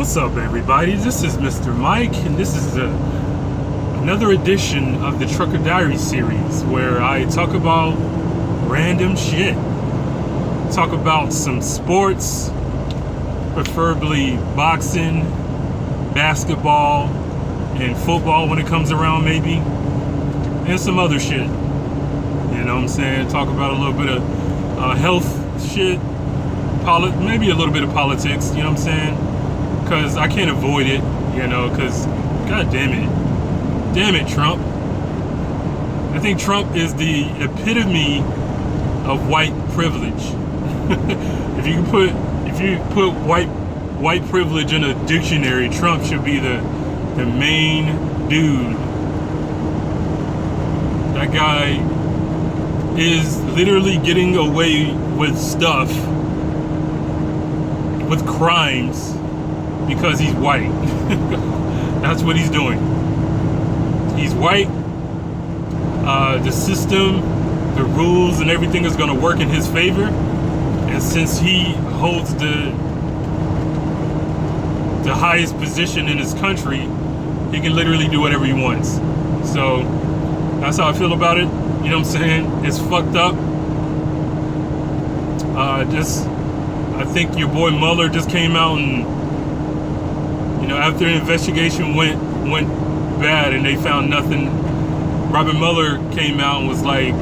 What's up, everybody? This is Mr. Mike, and this is another edition of the Trucker Diary series where I talk about random shit. Talk about some sports, preferably boxing, basketball, and football when it comes around, maybe, and some other shit. You know what I'm saying? Talk about a little bit of health shit, maybe a little bit of politics, you know what I'm saying? Because I can't avoid it, you know, because, god damn it, Trump. I think Trump is the epitome of white privilege. If you put white privilege in a dictionary, Trump should be the main dude. That guy is literally getting away with stuff, with crimes, because he's white. That's what he's doing. He's white. The system, the rules, and everything is going to work in his favor. And since he holds the highest position in his country, he can literally do whatever he wants. So that's how I feel about it. You know what I'm saying? It's fucked up. I think your boy Mueller just came out and, you know, after the investigation went bad and they found nothing, Robert Mueller came out and was like,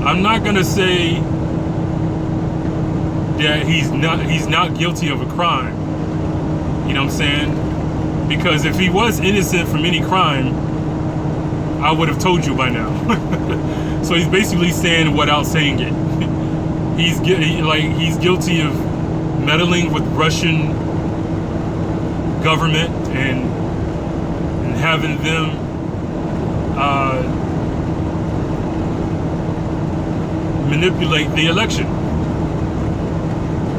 I'm not gonna say that he's not guilty of a crime. You know what I'm saying? Because if he was innocent from any crime, I would have told you by now. So he's basically saying without saying it. He's guilty of meddling with Russian government and having them manipulate the election,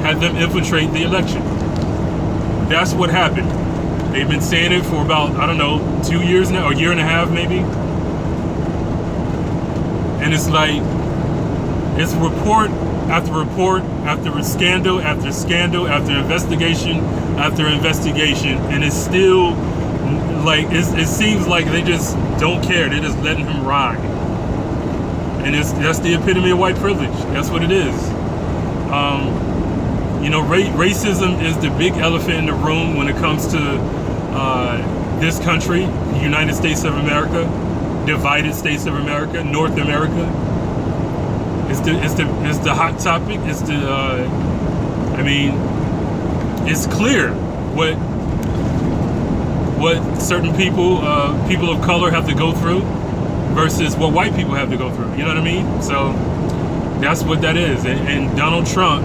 had them infiltrate the election. That's what happened. They've been saying it for about, I don't know, 2 years now, or a year and a half maybe. And it's like, it's report after report after scandal after scandal after investigation after investigation, and it's still like, it seems like they just don't care. They're just letting him ride. And that's the epitome of white privilege. That's what it is. You know, racism is the big elephant in the room when it comes to this country, the United States of America, divided states of America, North America. It's the hot topic. It's the I mean, it's clear what certain people of color have to go through versus what white people have to go through. You know what I mean? So that's what that is. And Donald Trump,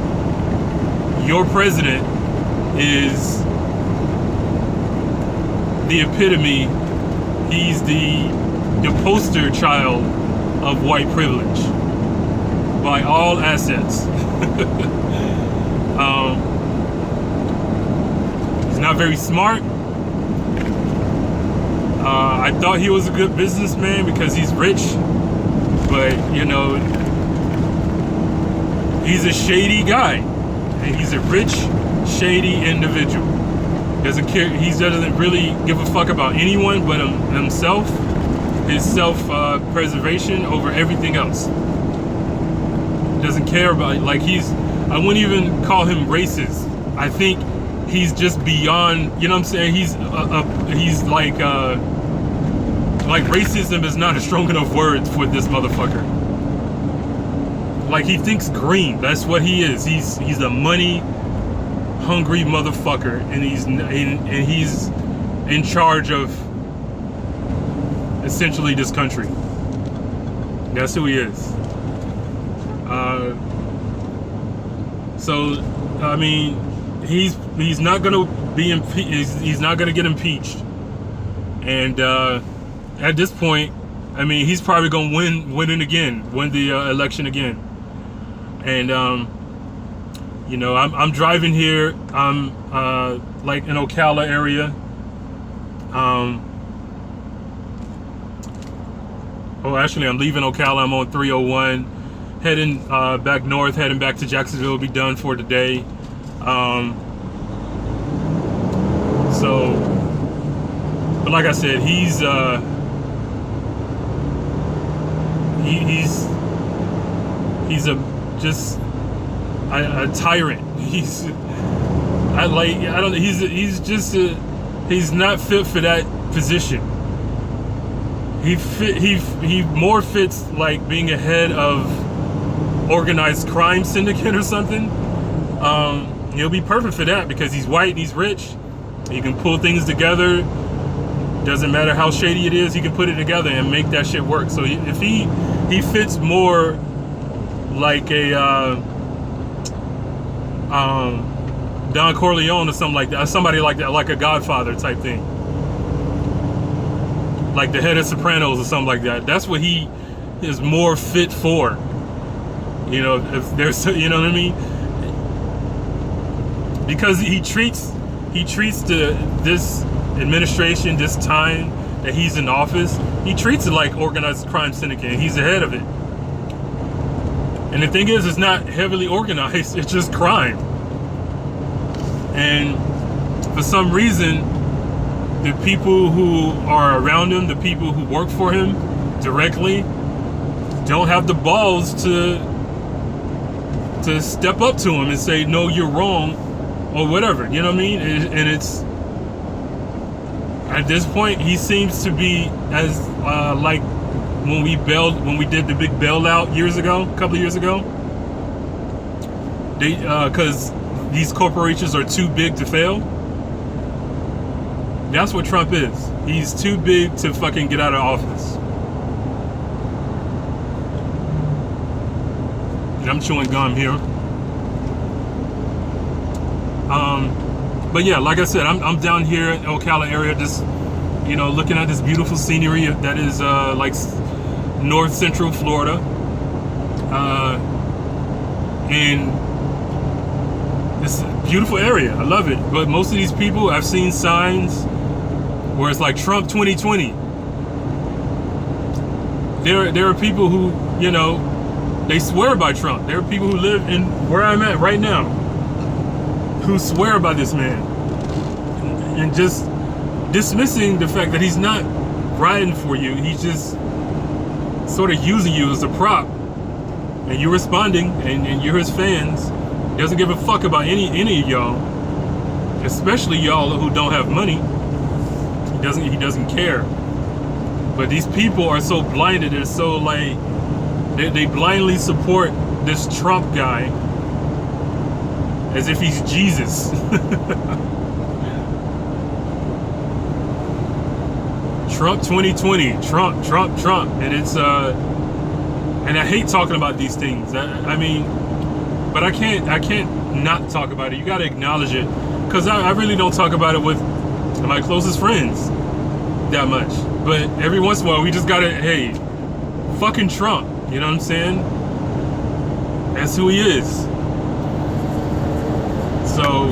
your president, is the epitome. He's the poster child of white privilege by all assets. He's not very smart. I thought he was a good businessman because he's rich, but you know, he's a shady guy. He's a rich, shady individual. Doesn't care. He doesn't really give a fuck about anyone but himself. His self-preservation over everything else. Doesn't care about, like, I wouldn't even call him racist. I think he's just beyond, you know what I'm saying? He's like racism is not a strong enough word for this motherfucker. Like, he thinks green. That's what he is. He's a money hungry motherfucker, and he's in charge of essentially this country. That's who he is. So I mean, he's not gonna be he's not gonna get impeached, and at this point, I mean, he's probably gonna win the election again. And you know, I'm driving here. I'm like in Ocala area. Oh, actually, I'm leaving Ocala. I'm on 301. heading back north, heading back to Jacksonville. Be done for today. So, but like I said, he's a tyrant. He's not fit for that position. He more fits like being a head of organized crime syndicate or something. He'll be perfect for that because he's white and he's rich. He can pull things together. Doesn't matter how shady it is, he can put it together and make that shit work. So if he fits more like a Don Corleone or something like that, somebody like that, like a Godfather type thing, like the head of Sopranos or something like that. That's what he is more fit for. You know, if there's, you know what I mean? Because he treats this administration, this time that he's in office, he treats it like organized crime syndicate. He's the head of it. And the thing is, it's not heavily organized, it's just crime. And for some reason, the people who are around him, the people who work for him directly, don't have the balls to step up to him and say, no, you're wrong, or whatever. You know what I mean? And it's, at this point, he seems to be as like when we did the big bailout a couple of years ago. Because these corporations are too big to fail. That's what Trump is. He's too big to fucking get out of office. And I'm chewing gum here. But yeah, like I said, I'm down here in Ocala area, just, you know, looking at this beautiful scenery that is like north central Florida, and it's a beautiful area. I love it. But most of these people, I've seen signs where it's like Trump 2020. There are people who, you know, they swear by Trump. There are people who live in where I'm at right now who swear by this man, and just dismissing the fact that he's not riding for you. He's just sort of using you as a prop, and you're responding, and you're his fans. He doesn't give a fuck about any of y'all, especially y'all who don't have money. He doesn't care. But these people are so blinded. They're so like they blindly support this Trump guy as if he's Jesus. Trump 2020, Trump, and it's and I hate talking about these things. I mean, but I can't not talk about it. You got to acknowledge it, because I really don't talk about it with my closest friends that much. But every once in a while, we just gotta, hey, fucking Trump. You know what I'm saying? That's who he is. So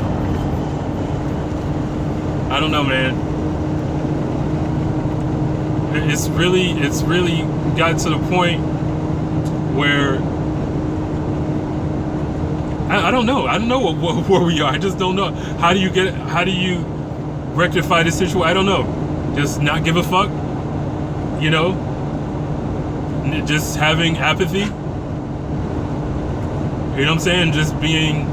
I don't know, man. It's really got to the point where I don't know. I don't know where we are. I just don't know. How do you rectify this situation? I don't know. Just not give a fuck, you know? Just having apathy. You know what I'm saying? Just being,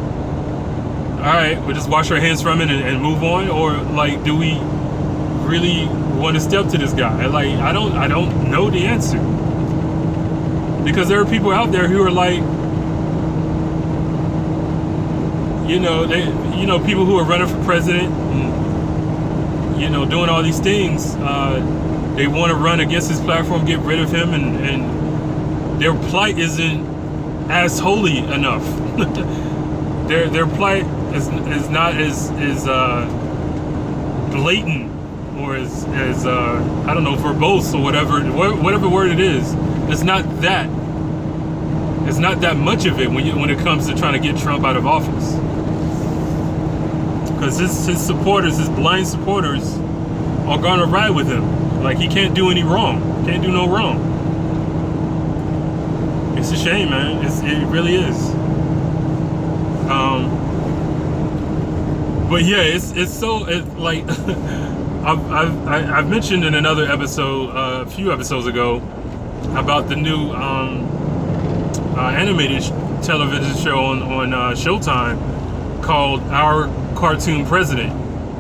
all right, we'll just wash our hands from it and move on. Or like, do we really want to step to this guy? Like, I don't know the answer, because there are people out there who are like, people who are running for president and, doing all these things. They want to run against his platform, get rid of him, and their plight isn't as holy enough. their plight is not as blatant, or as I don't know, verbose, or whatever word it is. It's not that much of it when it comes to trying to get Trump out of office. Because his supporters, his blind supporters, are gonna ride with him. Like, he can't do any wrong. Can't do no wrong. It's a shame, man. It really is. But yeah, it's so like I've mentioned in another episode a few episodes ago about the new animated television show on Showtime called Our Cartoon President.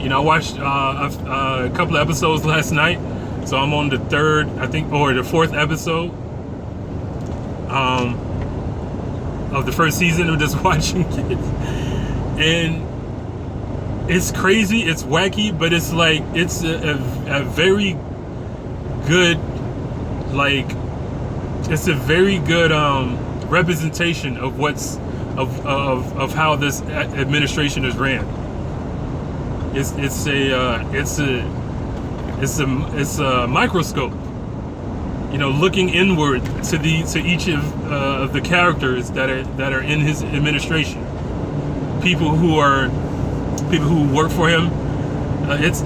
You know, I watched a couple of episodes last night, so I'm on the third, I think, or the fourth episode of the first season of just watching it. And it's crazy, it's wacky, but it's like it's a very good, like, it's a very good representation of what's of how this administration is ran. It's a microscope, you know, looking inward to each of the characters that are in his administration. People who work for him. It's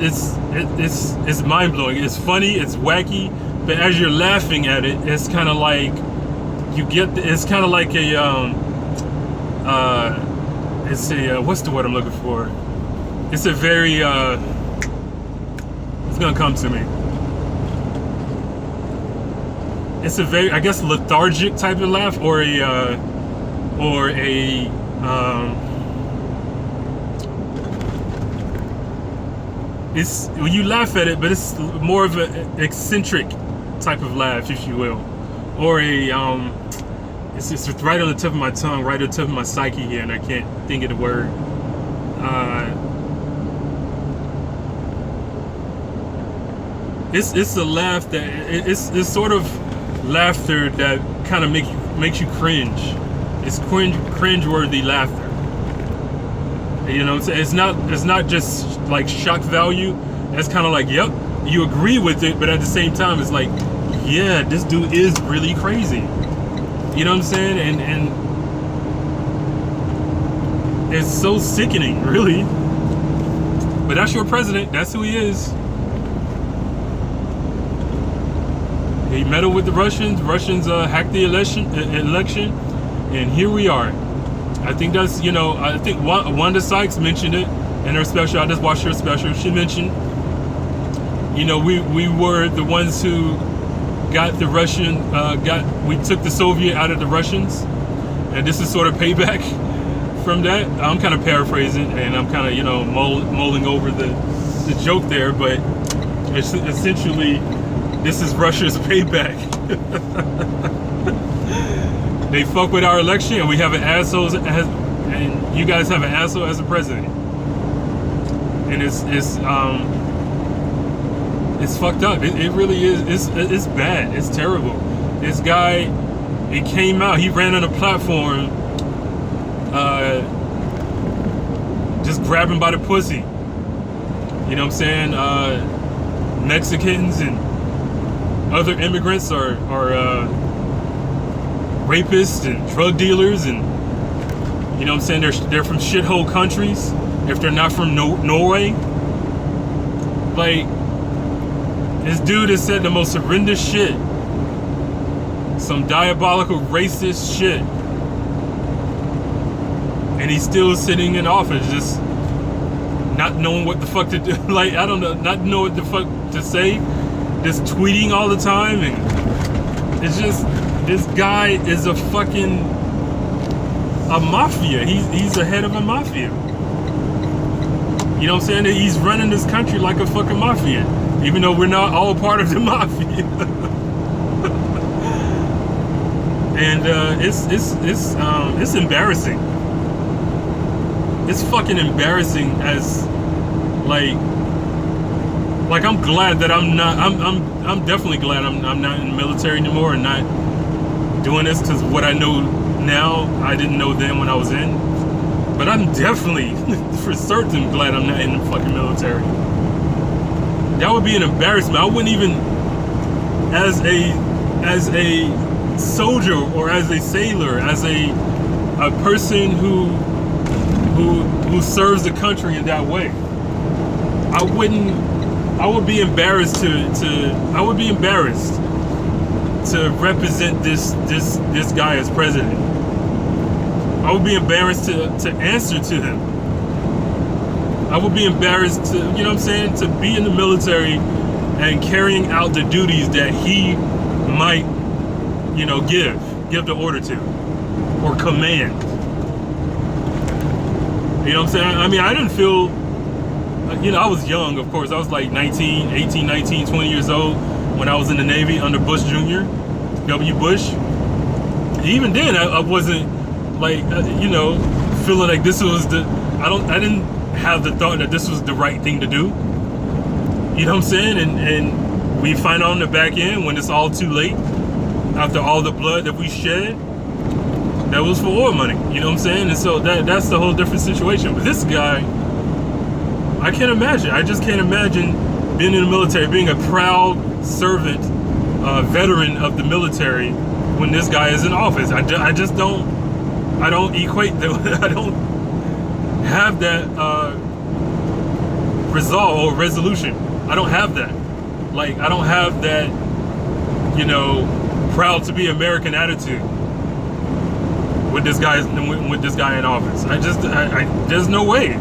mind blowing. It's funny. It's wacky. But as you're laughing at it, it's kind of like it's kind of like what's the word I'm looking for? It's a very it's gonna come to me. It's a very, I guess, lethargic type of laugh, or a it's when you laugh at it, but it's more of an eccentric type of laugh, if you will, or it's just right on the tip of my tongue, right on the tip of my psyche here, and I can't think of the word. It's a laugh that it's sort of laughter that kind of makes you cringe. It's cringe-worthy laughter. You know, it's not just like shock value. It's kind of like, yep, you agree with it, but at the same time, it's like, yeah, this dude is really crazy. You know what I'm saying? And it's so sickening, really. But that's your president. That's who he is. He meddled with the Russians. Russians hacked the election, and here we are. I think that's, you know, I think Wanda Sykes mentioned it in her special. I just watched her special. She mentioned, you know, we were the ones who got the Russian, we took the Soviet out of the Russians, and this is sort of payback from that. I'm kind of paraphrasing, and I'm kind of, you know, mulling over the joke there, but it's essentially, this is Russia's payback. They fuck with our election, and we have an asshole and you guys have an asshole as a president. And it's fucked up. It really is. It's bad. It's terrible. This guy, he came out. He ran on a platform, just grabbing by the pussy. You know what I'm saying? Mexicans and other immigrants are rapists and drug dealers, and you know what I'm saying, they're from shithole countries if they're not from Norway. Like, this dude has said the most horrendous shit, some diabolical racist shit, and he's still sitting in office, just not knowing what the fuck to do. Like, I don't know, not knowing what the fuck to say, just tweeting all the time. And it's just, this guy is a fucking mafia. He's the head of a mafia. You know what I'm saying? He's running this country like a fucking mafia, even though we're not all part of the mafia. And it's embarrassing. It's fucking embarrassing. As like I'm glad that I'm definitely glad I'm not in the military anymore and not doing this, because what I know now I didn't know then when I was in. But I'm definitely for certain glad I'm not in the fucking military. That would be an embarrassment. I wouldn't even, as a soldier or as a sailor, as a person who serves the country in that way, I would be embarrassed to represent this guy as president. I would be embarrassed to answer to him. I would be embarrassed to, you know what I'm saying, to be in the military and carrying out the duties that he might, you know, give the order to or command. You know what I'm saying? I mean, I didn't feel, you know, I was young, of course. I was like 18, 19, 20 years old when I was in the Navy under Bush Jr., W. Bush. Even then, I wasn't like, you know, feeling like this was I didn't have the thought that this was the right thing to do. You know what I'm saying? And we find out on the back end when it's all too late, after all the blood that we shed, that was for oil money. You know what I'm saying? And so that's the whole different situation. But this guy, I can't imagine. I just can't imagine being in the military, being a proud servant, veteran of the military when this guy is in office. I just don't, I don't equate that. I don't have that resolve or resolution. I don't have that. Like, I don't have that, you know, proud to be American attitude with this guy in office. There's no way.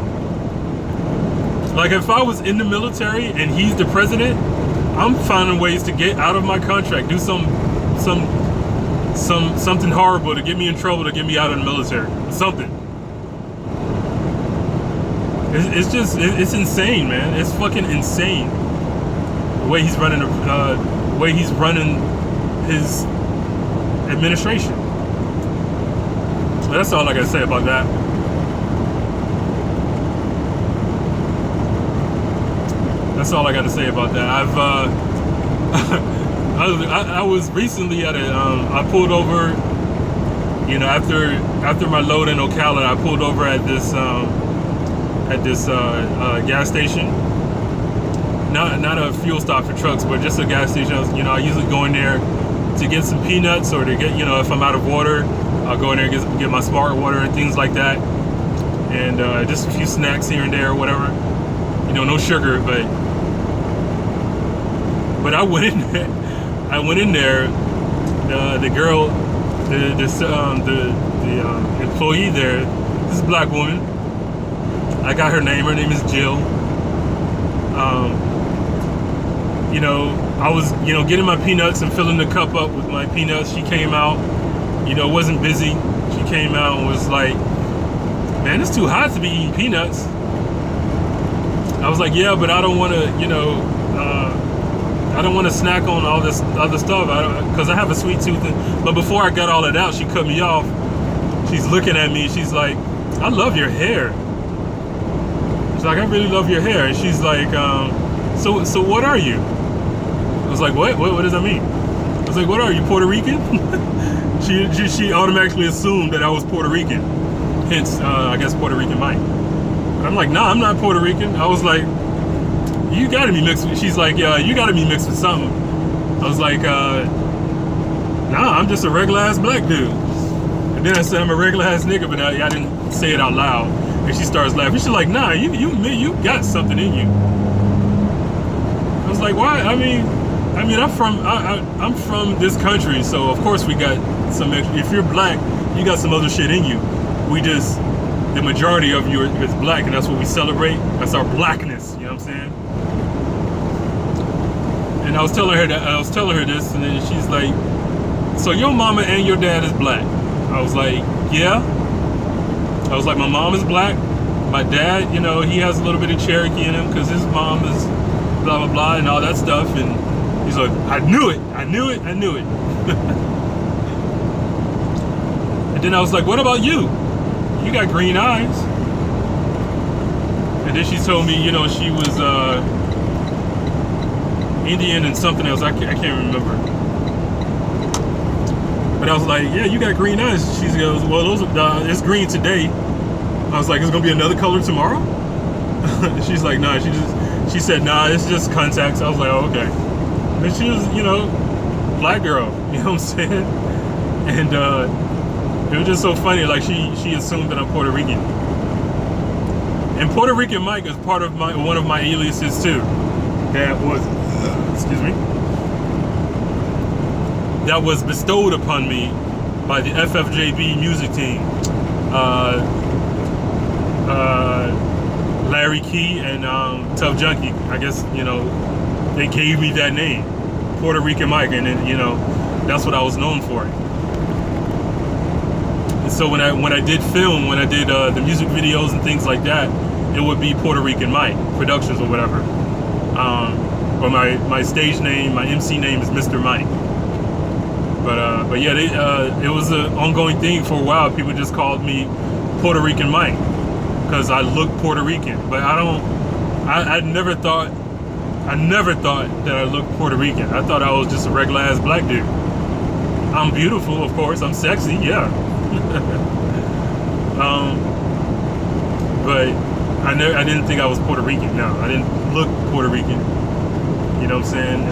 Like, if I was in the military and he's the president, I'm finding ways to get out of my contract, do something horrible to get me in trouble, to get me out of the military, something. It's insane, man. It's fucking insane the way he's running his administration. So that's all I gotta say about that. That's all I got to say about that. I was recently at I pulled over, you know, after my load in Ocala, I pulled over at this gas station. Not a fuel stop for trucks, but just a gas station. I usually go in there to get some peanuts, or to get, you know, if I'm out of water, I'll go in there and get my smart water and things like that, and just a few snacks here and there or whatever. You know, no sugar, but I went in there. The girl, the employee there, this black woman. I got her name. Her name is Jill. You know, I was, you know, getting my peanuts and filling the cup up with my peanuts. She came out. You know, wasn't busy. She came out and was like, "Man, it's too hot to be eating peanuts." I was like, "Yeah, but I don't want to, you know, I don't want to snack on all this other stuff, because I have a sweet tooth." But before I got all that out, she cut me off. She's looking at me. She's like, "I love your hair." She's like, "I really love your hair." And she's like, so what are you?" I was like, what does that mean? I was like, "What are you, Puerto Rican?" She automatically assumed that I was Puerto Rican. Hence, I guess Puerto Rican Mike. But I'm like, "Nah, I'm not Puerto Rican." I was like, "You gotta be mixed with," she's like, "Yeah, you gotta be mixed with something." I was like, "Nah, I'm just a regular ass black dude." And then I said, "I'm a regular ass nigga," but I didn't say it out loud. And she starts laughing. She's like, "Nah, you got something in you." I was like, "Why?" I mean, I'm from this country, so of course we got some extra. If you're black, you got some other shit in you. The majority of you is black, and that's what we celebrate. That's our blackness. You know what I'm saying? And I was telling her this, and then she's like, "So your mama and your dad is black?" I was like, "Yeah." I was like, "My mom is black. My dad, you know, he has a little bit of Cherokee in him because his mom is blah blah blah and all that stuff." And he's like, "I knew it. And then I was like, "What about you? You got green eyes." And then she told me, you know, she was Indian and something else. I can't remember. But I was like, "Yeah, you got green eyes." She goes, "Well, it's green today." I was like, "It's gonna be another color tomorrow?" She's like, "Nah." She said, "Nah, it's just contacts." I was like, "Oh, okay." But she was, you know, black girl. You know what I'm saying? And it was just so funny. Like, she assumed that I'm Puerto Rican. And Puerto Rican Mike is part of one of my aliases too. That was bestowed upon me by the FFJB music team. Larry Key and Tough Junkie. I guess, they gave me that name, Puerto Rican Mike, and then, that's what I was known for. And so when I did film, when I did the music videos and things like that, it would be Puerto Rican Mike Productions or whatever. Or my stage name, my MC name is Mr. Mike. But yeah, it was an ongoing thing for a while. People just called me Puerto Rican Mike because I look Puerto Rican. But I never thought that I looked Puerto Rican. I thought I was just a regular ass black dude. I'm beautiful, of course. I'm sexy, yeah. But I didn't think I was Puerto Rican. No, I didn't look Puerto Rican. You know what I'm saying?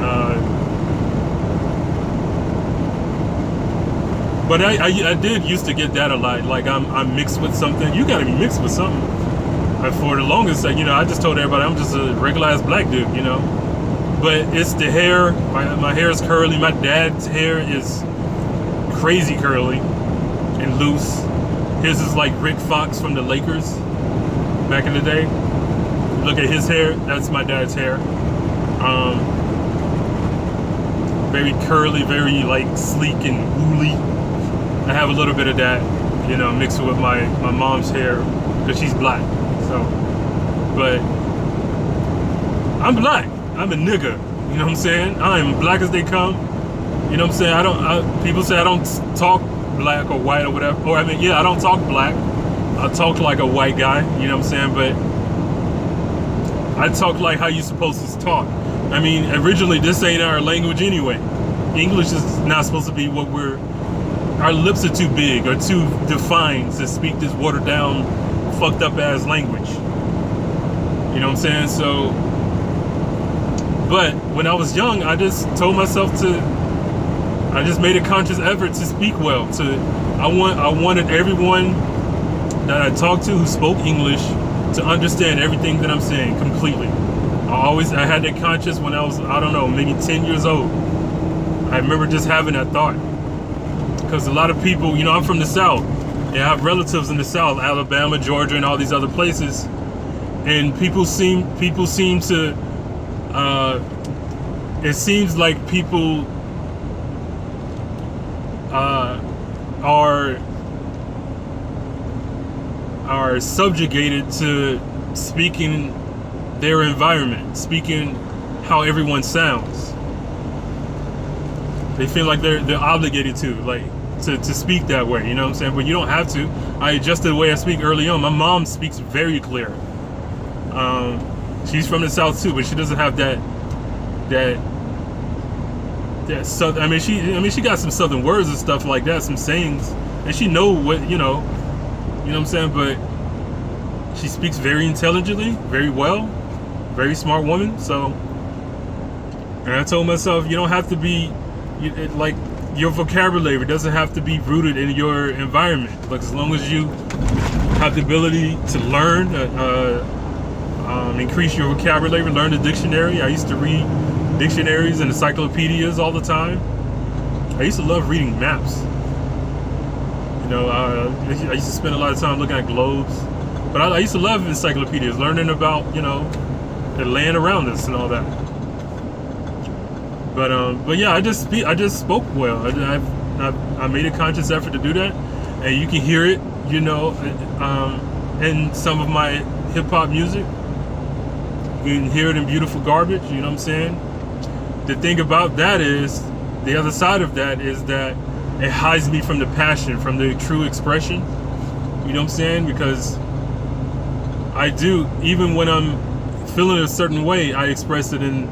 But I did used to get that a lot. Like I'm mixed with something. You gotta be mixed with something. For the longest, I just told everybody I'm just a regular ass black dude. But it's the hair. My hair is curly. My dad's hair is crazy curly and loose. His is like Rick Fox from the Lakers back in the day. Look at his hair. That's my dad's hair. Very curly, very like sleek and woolly. I have a little bit of that, mixed with my mom's hair because she's black. So, but I'm black. I'm a nigga. You know what I'm saying? I'm black as they come. You know what I'm saying? People say I don't talk black or white or whatever. Or I don't talk black. I talk like a white guy. You know what I'm saying? But I talk like how you supposed to talk. Originally this ain't our language anyway. English is not supposed to be what our lips are too big or too defined to speak this watered down, fucked up ass language. You know what I'm saying? So, but when I was young, I just told myself I just made a conscious effort to speak well. I wanted everyone that I talked to who spoke English to understand everything that I'm saying completely. I had that conscious when I was, I don't know, maybe 10 years old. I remember just having that thought. Because a lot of people, I'm from the South. And I have relatives in the South, Alabama, Georgia, and all these other places. And people seem to, it seems like people are subjugated to speaking their environment, speaking how everyone sounds. They feel like they're obligated to speak that way, you know what I'm saying? But you don't have to. I adjusted the way I speak early on. My mom speaks very clear. She's from the South too, but she doesn't have that Southern. She got some Southern words and stuff like that, some sayings, and she know what you know what I'm saying. But she speaks very intelligently, very well, very smart woman. So, and I told myself, you don't have to be like your vocabulary doesn't have to be rooted in your environment. Like as long as you have the ability to learn, increase your vocabulary, learn the dictionary. I used to read dictionaries and encyclopedias all the time. I used to love reading maps. I used to spend a lot of time looking at globes. But I used to love encyclopedias, learning about, the land around us and all that. But yeah, I just spoke well. I made a conscious effort to do that, and you can hear it, in some of my hip hop music. You can hear it in Beautiful Garbage. You know what I'm saying? The thing about that is, the other side of that is that it hides me from the passion, from the true expression. You know what I'm saying? Because I do, even when I'm feeling a certain way, I express it in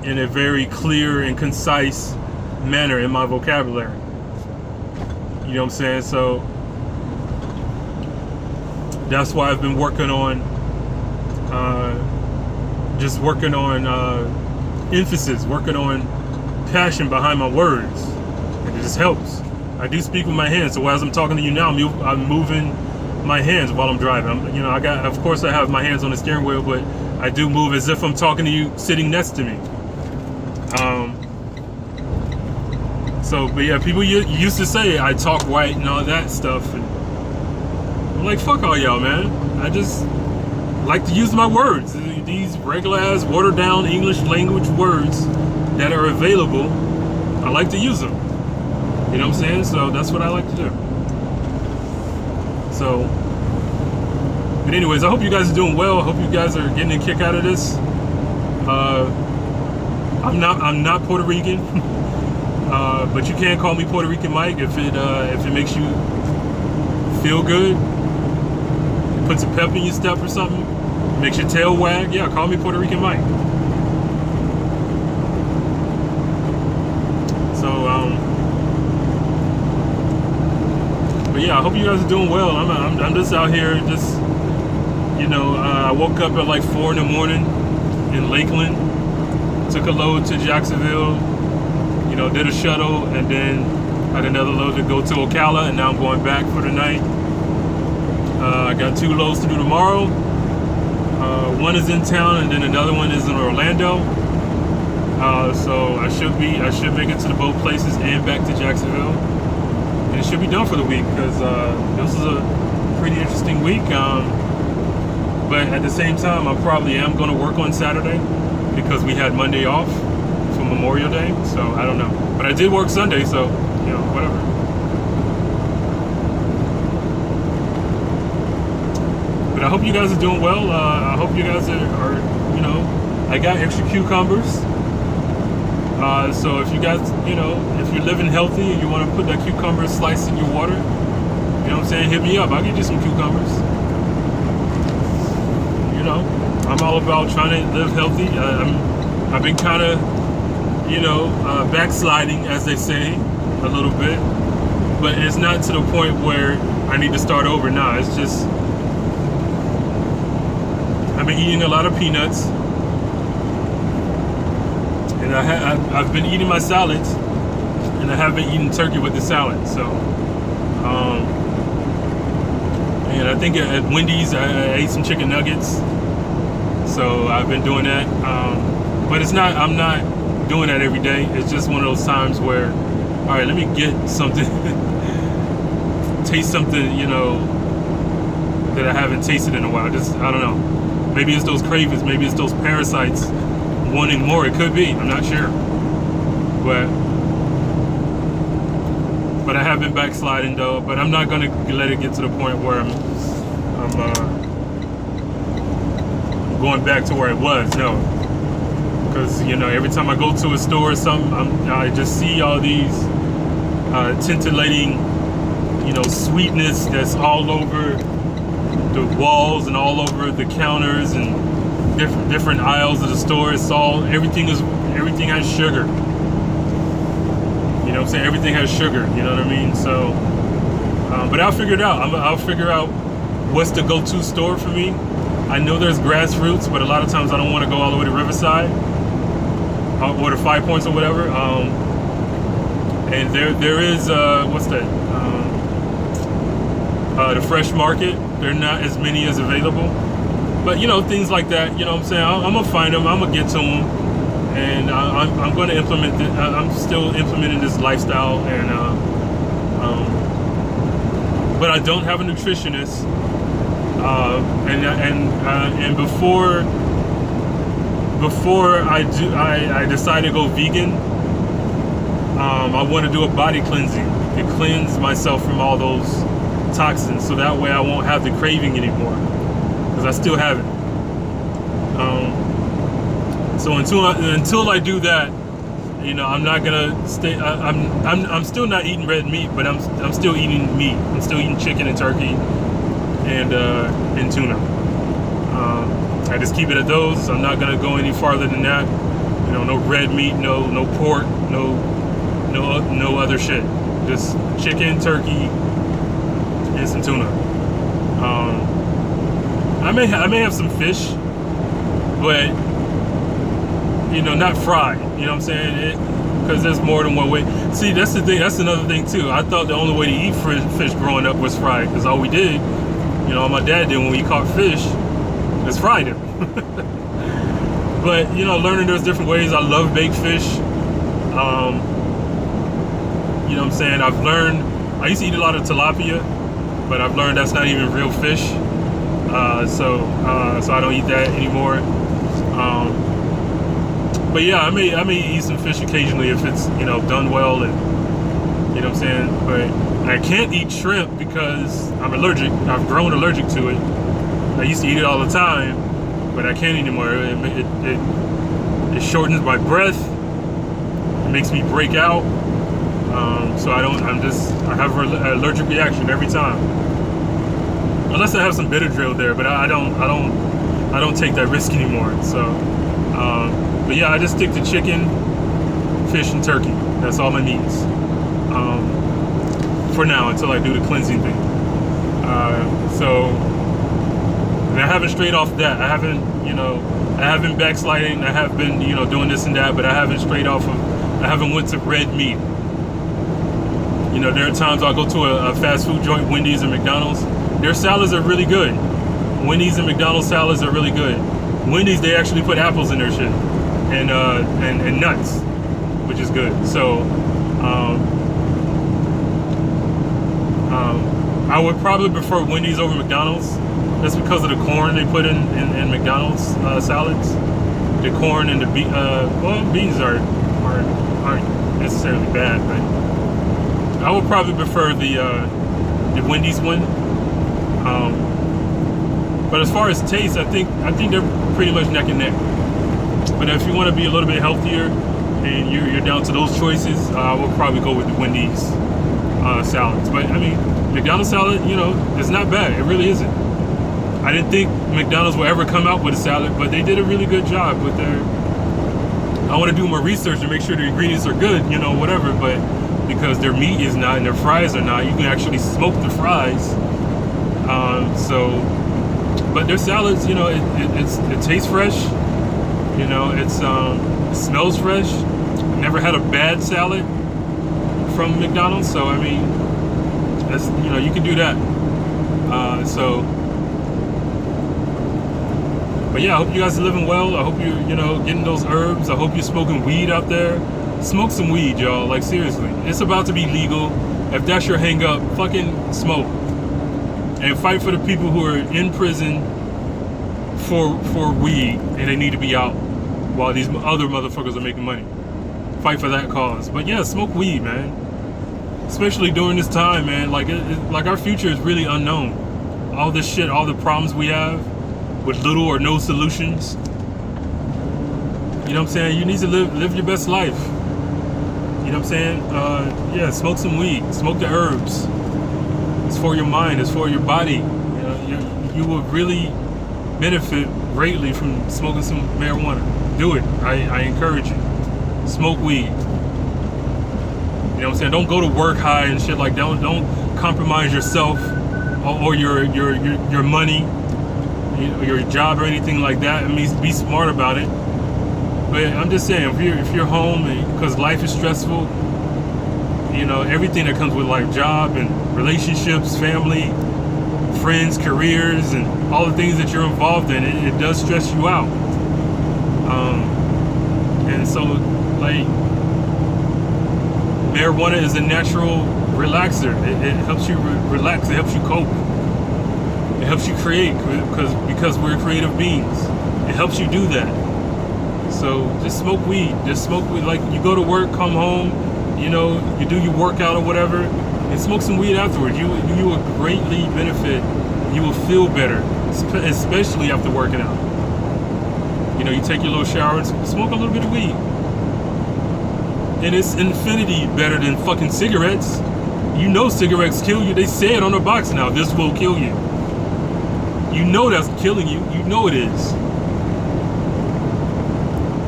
a very clear and concise manner in my vocabulary. You know what I'm saying? So that's why I've been working on emphasis, working on passion behind my words, and it just helps. I do speak with my hands, so as I'm talking to you now, I'm moving my hands while I'm driving. Of course I have my hands on the steering wheel, but I do move as if I'm talking to you sitting next to me. But yeah, people used to say I talk white and all that stuff, and I'm like, fuck all y'all, man. like to use my words. These regular ass watered down English language words that are available, I like to use them. You know what I'm saying? So that's what I like to do. So, but anyways, I hope you guys are doing well. I hope you guys are getting a kick out of this. I'm not Puerto Rican, but you can call me Puerto Rican Mike if it makes you feel good. It puts a pep in your step or something. Makes your tail wag. Yeah, call me Puerto Rican Mike. So, but yeah, I hope you guys are doing well. I'm just out here, just, you know, I woke up at like 4 in the morning in Lakeland, took a load to Jacksonville, you know, did a shuttle, and then had another load to go to Ocala, and now I'm going back for the night. I got 2 loads to do tomorrow. One is in town, and then another one is in Orlando. So I should make it to the both places and back to Jacksonville, and it should be done for the week, because this is a pretty interesting week. But at the same time, I probably am going to work on Saturday because we had Monday off for Memorial Day. So I don't know, but I did work Sunday, so you know, whatever. But I hope you guys are doing well. I hope you guys are, you know, I got extra cucumbers. So if you guys, you know, if you're living healthy and you want to put that cucumber slice in your water, you know what I'm saying, hit me up. I'll get you some cucumbers. You know, I'm all about trying to live healthy. I've been kind of, you know, backsliding, as they say, a little bit. But it's not to the point where I need to start over. Nah, it's just, I've been eating a lot of peanuts, and I've been eating my salads, and I have been eating turkey with the salad. So, and I think at Wendy's I ate some chicken nuggets. So I've been doing that, but I'm not doing that every day. It's just one of those times where, all right, let me get something, taste something, you know, that I haven't tasted in a while. Just, I don't know. Maybe it's those cravings. Maybe it's those parasites wanting more. It could be. I'm not sure. But I have been backsliding though. But I'm not gonna let it get to the point where I'm going back to where it was. No, because you know, every time I go to a store or something, I just see all these titillating, you know, sweetness that's all over the walls and all over the counters and different aisles of the store. It's all, everything has sugar. You know what I'm saying? Everything has sugar. You know what I mean? So, but I'll figure it out. I'll figure out what's the go-to store for me. I know there's Grassroots, but a lot of times I don't want to go all the way to Riverside or to 5 Points or whatever. And there is what's that? The Fresh Market. There are not as many as available, but you know, things like that. You know what I'm saying? I'm gonna find them. I'm gonna get to them, and I'm going to implement. I'm still implementing this lifestyle, and but I don't have a nutritionist. And before I decided to go vegan, I want to do a body cleansing to cleanse myself from all those toxins, so that way I won't have the craving anymore, because I still have it. So until I do that, you know, I'm not gonna stay. I'm still not eating red meat, but I'm still eating meat. I'm still eating chicken and turkey and tuna. I just keep it at those. I'm not gonna go any farther than that. You know, no red meat, no pork, no other shit. Just chicken, turkey, and some tuna. I may have some fish, but you know, not fried. You know what I'm saying? Because there's more than one way. See, that's the thing. That's another thing too. I thought the only way to eat fish growing up was fried, because all we did, you know, all my dad did when we caught fish, is fried it. But you know, learning there's different ways. I love baked fish. You know what I'm saying? I used to eat a lot of tilapia, but I've learned that's not even real fish. So I don't eat that anymore. But yeah, I may eat some fish occasionally if it's done well, and you know what I'm saying. But I can't eat shrimp because I'm allergic. I've grown allergic to it. I used to eat it all the time, but I can't anymore. It shortens my breath. It makes me break out. So I have an allergic reaction every time. Unless I have some Benadryl there, but I don't take that risk anymore. So, but yeah, I just stick to chicken, fish, and turkey. That's all my meats. For now, until I do the cleansing thing. And I haven't strayed off that. I haven't backsliding. I have been, doing this and that, but I haven't strayed off of. I haven't went to red meat. There are times I'll go to a fast food joint, Wendy's and McDonald's. Their salads are really good. Wendy's and McDonald's salads are really good. Wendy's, they actually put apples in their shit and nuts, which is good. So I would probably prefer Wendy's over McDonald's. That's because of the corn they put in McDonald's salads. The corn and the beans aren't necessarily bad, but I would probably prefer the Wendy's one. But as far as taste, I think they're pretty much neck and neck. But if you want to be a little bit healthier and you're down to those choices, I will probably go with the Wendy's salads. But I mean, McDonald's salad, it's not bad. It really isn't. I didn't think McDonald's would ever come out with a salad, but they did a really good job with their. I want to do more research to make sure the ingredients are good, whatever. But because their meat is not and their fries are not, you can actually smoke the fries. But their salads, it tastes fresh. It smells fresh. I've never had a bad salad from McDonald's, so I mean, that's you can do that. But yeah, I hope you guys are living well. I hope you're getting those herbs. I hope you're smoking weed out there. Smoke some weed, y'all. Like seriously, it's about to be legal. If that's your hang up, fucking smoke. And fight for the people who are in prison for weed and they need to be out while these other motherfuckers are making money. Fight for that cause. But yeah, smoke weed, man. Especially during this time, man. Like our future is really unknown. All this shit, all the problems we have with little or no solutions. You know what I'm saying? You need to live your best life. You know what I'm saying? Yeah, smoke some weed. Smoke the herbs. It's for your mind. It's for your body. You will really benefit greatly from smoking some marijuana. Do it. I encourage you. Smoke weed. You know what I'm saying? Don't go to work high and shit like that. Don't compromise yourself or your money, your job or anything like that. I mean, be smart about it. But I'm just saying, if you're home because life is stressful, everything that comes with life, job and relationships, family, friends, careers, and all the things that you're involved in, it does stress you out. And so, like, marijuana is a natural relaxer. It helps you relax. It helps you cope. It helps you create because we're creative beings. It helps you do that. So just smoke weed. Just smoke weed. Like, you go to work, come home, you do your workout or whatever, and smoke some weed afterwards. You will greatly benefit. You will feel better, especially after working out. You take your little shower and smoke a little bit of weed. And it's infinity better than fucking cigarettes. Cigarettes kill you. They say it on the box now. This will kill you. That's killing you. It is.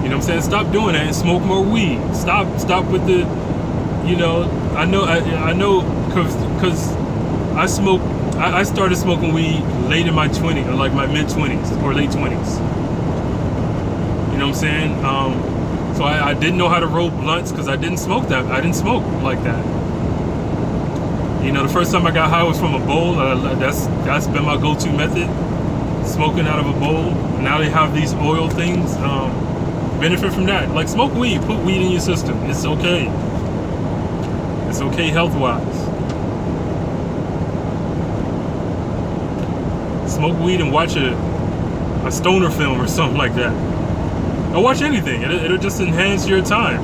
You know what I'm saying? Stop doing that and smoke more weed. Stop with the, I know, because I smoke. I started smoking weed late in my 20s, or like my mid 20s or late 20s. You know what I'm saying? So I didn't know how to roll blunts because I didn't smoke that. I didn't smoke like that. The first time I got high was from a bowl. That's been my go-to method. Smoking out of a bowl. Now they have these oil things. Benefit from that. Like, smoke weed. Put weed in your system. It's okay. It's okay health-wise. Smoke weed and watch a stoner film or something like that. Or watch anything. It'll just enhance your time.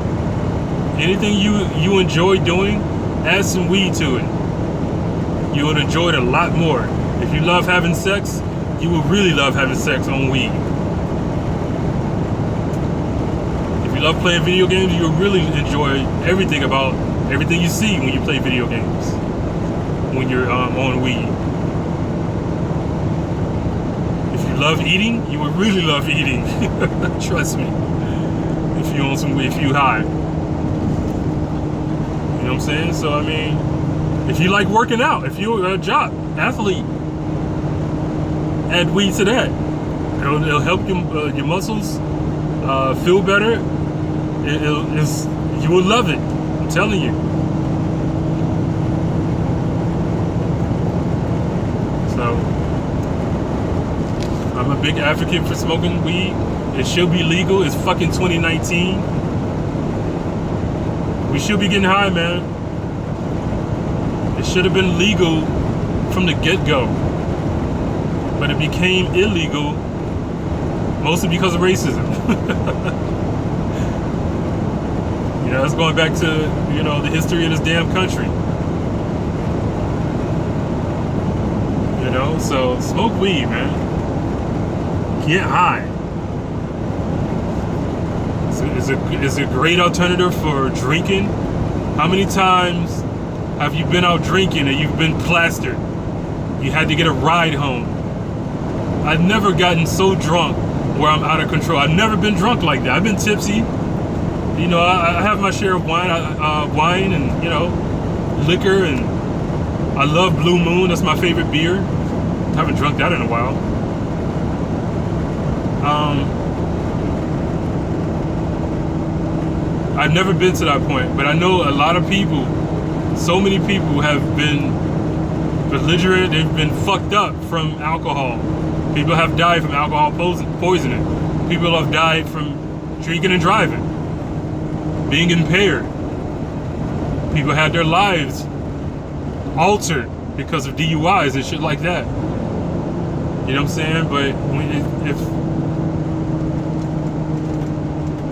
Anything you enjoy doing, add some weed to it. You would enjoy it a lot more. If you love having sex, you will really love having sex on weed. If you love playing video games, you will really enjoy everything you see when you play video games. When you're on weed. If you love eating, you will really love eating. Trust me. If you on some weed, if you high. You know what I'm saying? So I mean, if you like working out, if you're a jock, athlete, add weed to that. It'll help your muscles feel better. You will love it. I'm telling you. So I'm a big advocate for smoking weed. It should be legal. It's fucking 2019. We should be getting high, man. It should have been legal from the get-go. But it became illegal mostly because of racism. You know, that's going back to, you know, the history of this damn country. You know, so smoke weed, man. Get high. It's a great alternative for drinking. How many times have you been out drinking and you've been plastered? You had to get a ride home. I've never gotten so drunk where I'm out of control. I've never been drunk like that. I've been tipsy. You know, I have my share of wine, wine and, you know, liquor, and I love Blue Moon. That's my favorite beer. I haven't drunk that in a while. I've never been to that point, but I know a lot of people, so many people have been belligerent. They've been fucked up from alcohol. People have died from alcohol poisoning. People have died from drinking and driving, being impaired. People had their lives altered because of DUIs and shit like that. You know what I'm saying? But if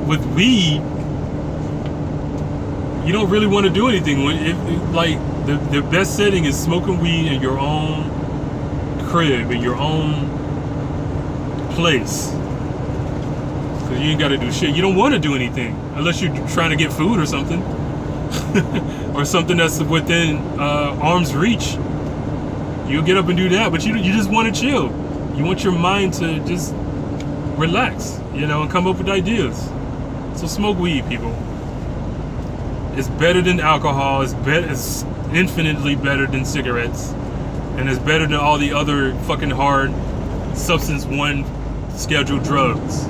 with weed, you don't really want to do anything. Like the best setting is smoking weed in your own crib, in your own place. Cause you ain't got to do shit. You don't want to do anything unless you're trying to get food or something, or something that's within arm's reach. You'll get up and do that, but you just want to chill. You want your mind to just relax, you know, and come up with ideas. So smoke weed, people. It's better than alcohol. It's infinitely better than cigarettes, and it's better than all the other fucking hard substance 1 scheduled drugs: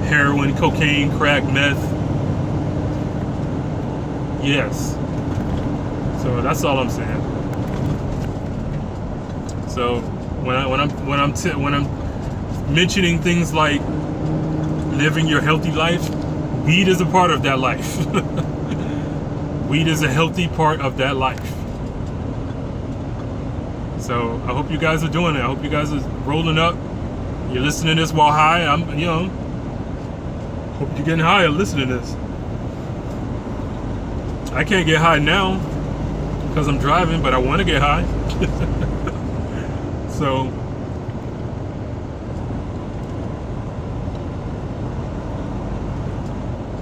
heroin, cocaine, crack, meth. Yes. So that's all I'm saying. So when I'm mentioning things like living your healthy life, weed is a part of that life. Weed is a healthy part of that life. So I hope you guys are doing it. I hope you guys are rolling up. You're listening to this while high. You know, hope you're getting high and listening to this. I can't get high now because I'm driving, but I want to get high. So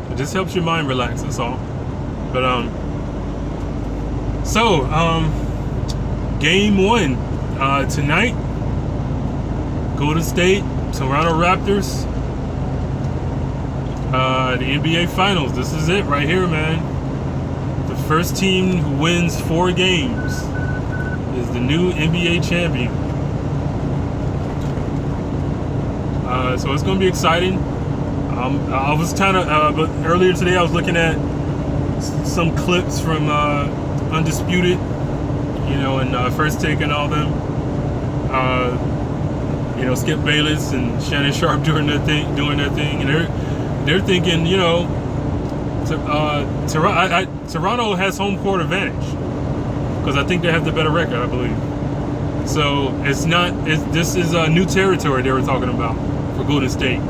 it just helps your mind relax, that's all. But game 1 tonight, Golden State, Toronto Raptors, the NBA Finals. This is it right here, man. The first team who wins 4 games is the new NBA champion. So it's going to be exciting. I was kind of, but earlier today I was looking at some clips from Undisputed, you know, and First Take and all them. You know, Skip Bayless and Shannon Sharp doing their thing, and they're thinking, you know, Toronto has home court advantage because I think they have the better record, I believe. So this is new territory they were talking about for Golden State,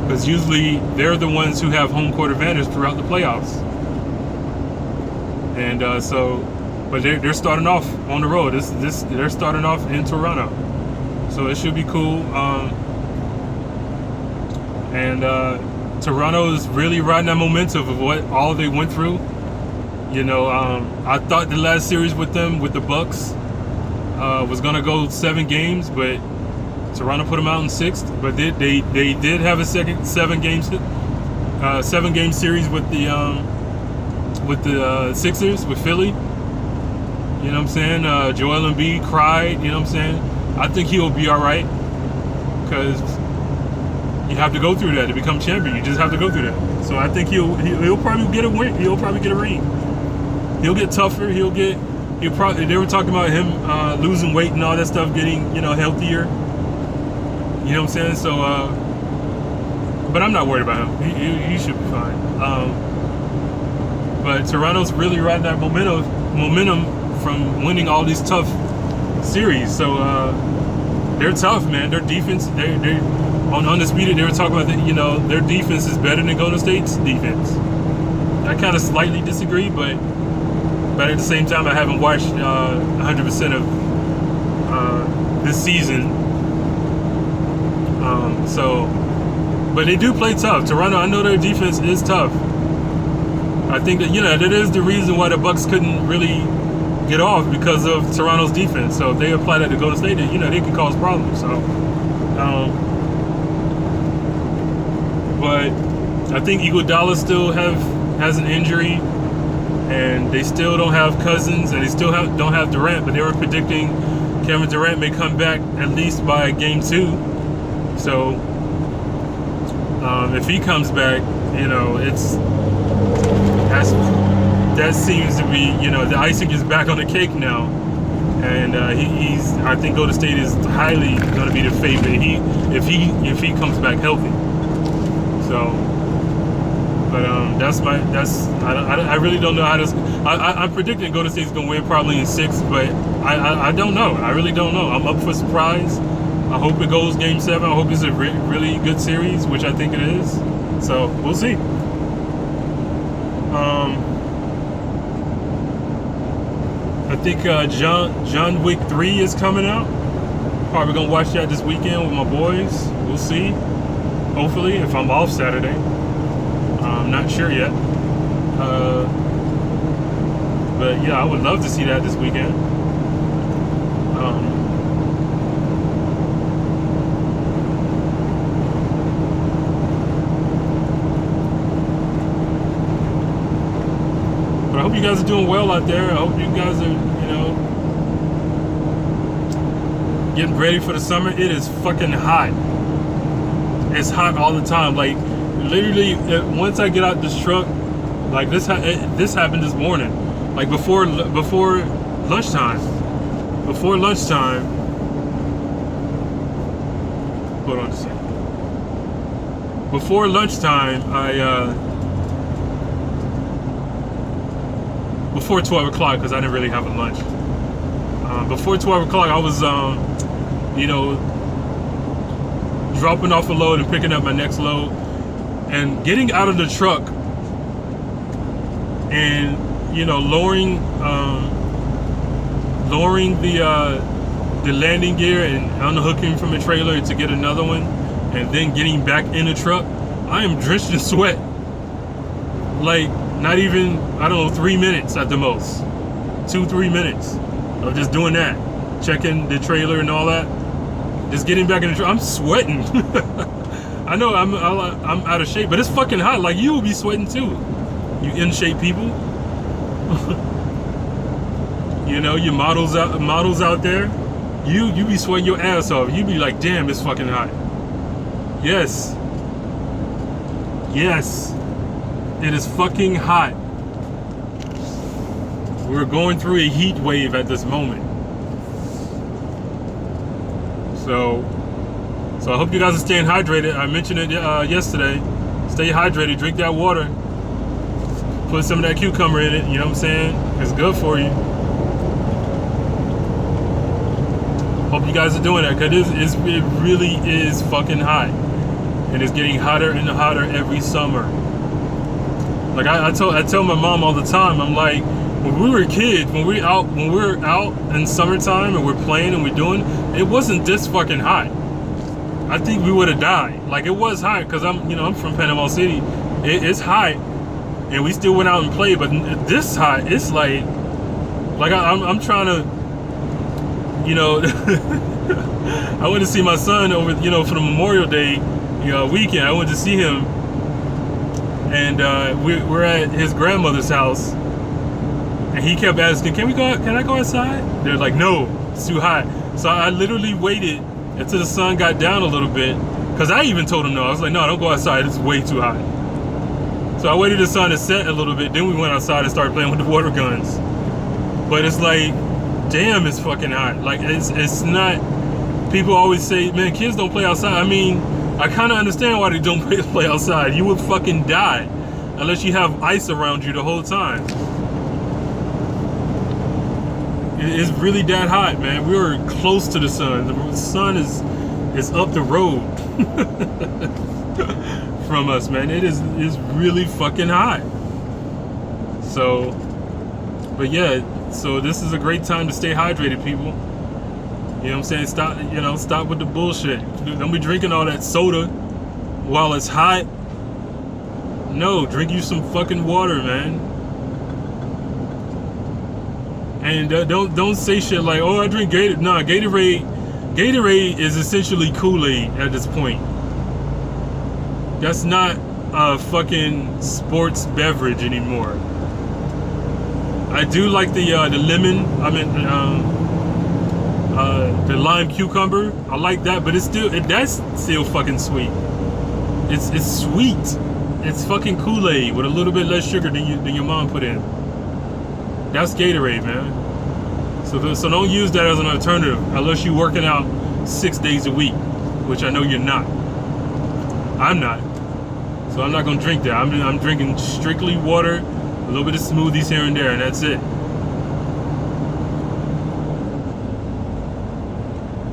because usually they're the ones who have home court advantage throughout the playoffs. And but they're starting off on the road. They're starting off in Toronto, so it should be cool. Toronto is really riding that momentum of what all they went through. I thought the last series with them, with the Bucks, was gonna go 7 games, but Toronto put them out in 6th. But they did have a second 7-game series with the Sixers, with Philly. You know what I'm saying? Joel Embiid cried. You know what I'm saying? I think he'll be all right, because you have to go through that to become champion. You just have to go through that. So I think he'll probably get a win. He'll probably get a ring. He'll get tougher. They were talking about him losing weight and all that stuff, getting healthier. You know what I'm saying? So, but I'm not worried about him. He should be fine. But Toronto's really riding that momentum from winning all these tough series. So they're tough, man. Their defense, they on Undisputed, they were talking about their defense is better than Golden State's defense. I kind of slightly disagree, but at the same time, I haven't watched 100% of this season. But they do play tough. Toronto, I know their defense is tough. I think that that is the reason why the Bucks couldn't really get off, because of Toronto's defense. So if they apply that to Golden State, they can cause problems. So, but I think Iguodala still has an injury, and they still don't have Cousins, and they still don't have Durant. But they were predicting Kevin Durant may come back at least by game 2. So if he comes back, that seems to be, the icing is back on the cake now, and I think Golden State is highly going to be the favorite. If he comes back healthy. So, but I really don't know how this. I'm predicting Golden State's going to win probably in 6, but I don't know. I really don't know. I'm up for surprise. I hope it goes game 7. I hope it's a really good series, which I think it is. So we'll see. I think John Wick 3 is coming out. Probably gonna watch that this weekend with my boys. We'll see. Hopefully, if I'm off Saturday. I'm not sure yet. But yeah, I would love to see that this weekend. But I hope you guys are doing well out there. I hope you guys are, getting ready for the summer. It is fucking hot. It's hot all the time. Like, literally, once I get out this truck, like this happened this morning. Like before lunchtime. Hold on a second. Before lunchtime, before 12 o'clock, because I didn't really have a lunch. Before 12 o'clock, I was, dropping off a load and picking up my next load, and getting out of the truck, and lowering the landing gear and unhooking from the trailer to get another one, and then getting back in the truck. I am drenched in sweat. Like, not even, 3 minutes at the most. 2-3 minutes of just doing that. Checking the trailer and all that. Just getting back in the truck. I'm sweating. I know I'm out of shape, but it's fucking hot. Like, you will be sweating too. You in shape people. Your models out there. You be sweating your ass off. You be like, damn, it's fucking hot. Yes. It is fucking hot. We're going through a heat wave at this moment. So I hope you guys are staying hydrated. I mentioned it yesterday. Stay hydrated. Drink that water. Put some of that cucumber in it. You know what I'm saying? It's good for you. Hope you guys are doing that, because it really is fucking hot. And it's getting hotter and hotter every summer. Like I tell my mom all the time, I'm like, when we were kids, when we were out in summertime and we're playing and we're doing, it wasn't this fucking hot. I think we would have died. Like, it was hot, because I'm from Panama City. It's hot, and we still went out and played. But this hot, it's like I'm trying to, I went to see my son over, for the Memorial Day, weekend. I went to see him, and we're at his grandmother's house, and he kept asking, "Can I go outside?" They're like, "No, it's too hot." So I literally waited until the sun got down a little bit, because I even told him no. I was like, "No, don't go outside. It's way too hot." So I waited the sun to set a little bit. Then we went outside and started playing with the water guns. But it's like, damn, it's fucking hot. Like, it's not. People always say, "Man, kids don't play outside." I mean, I kind of understand why they don't play outside. You would fucking die unless you have ice around you the whole time. It's really that hot, man. We were close to the sun. The sun is up the road from us, man. It's really fucking hot. So, but yeah, so this is a great time to stay hydrated, people. You know what I'm saying? Stop with the bullshit. Don't be drinking all that soda while it's hot. No, drink you some fucking water, man. And don't say shit like, "Oh, I drink Gatorade." Nah, Gatorade is essentially Kool-Aid at this point. That's not a fucking sports beverage anymore. I do like the lemon. The lime cucumber. I like that, but that's still fucking sweet. It's sweet. It's fucking Kool-Aid with a little bit less sugar than your mom put in. That's Gatorade, man. So don't use that as an alternative unless you're working out 6 days a week, which I know you're not. I'm not. So I'm not gonna drink that. I'm drinking strictly water, a little bit of smoothies here and there, and that's it.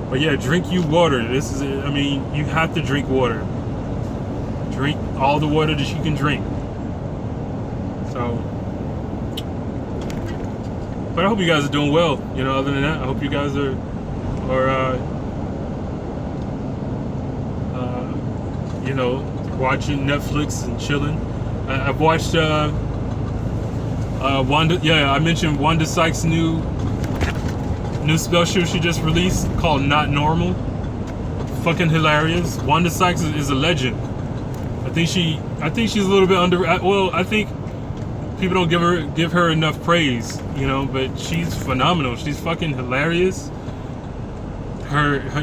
But yeah, drink you water. You have to drink water. Drink all the water that you can drink. So. But I hope you guys are doing well. Other than that, I hope you guys are watching Netflix and chilling. I've watched Wanda. Yeah, I mentioned Wanda Sykes' new special she just released called Not Normal. Fucking hilarious. Wanda Sykes is a legend. I think she's a little bit under. Well, I think people don't give her enough praise, but she's phenomenal. She's fucking hilarious.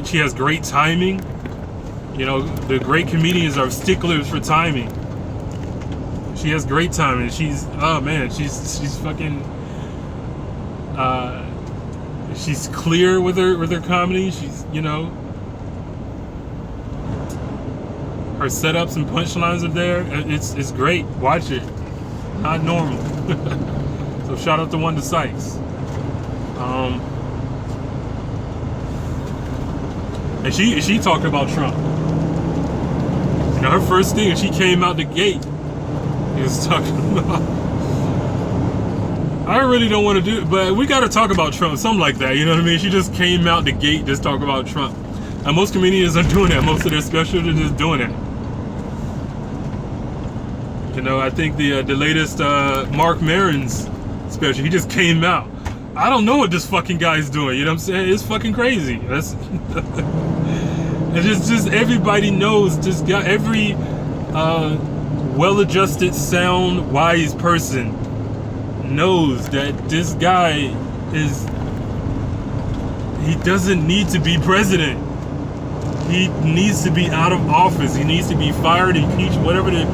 She has great timing. The great comedians are sticklers for timing. She has great timing. She's fucking she's clear with her comedy. She's her setups and punchlines are there. It's great. Watch it. Not normal. So shout out to Wanda Sykes. And she talked about Trump. Her first thing, and she came out the gate, is talking about. I really don't want to do it, but we got to talk about Trump, something like that. You know what I mean? She just came out the gate, just talk about Trump. And most comedians are doing that. Most of their specials are just doing it. I think the latest Mark Maron's special, he just came out. I don't know what this fucking guy's doing. You know what I'm saying? It's fucking crazy. That's it's just everybody knows this guy. Every well-adjusted, sound, wise person knows that this guy he doesn't need to be president. He needs to be out of office. He needs to be fired, impeached, whatever the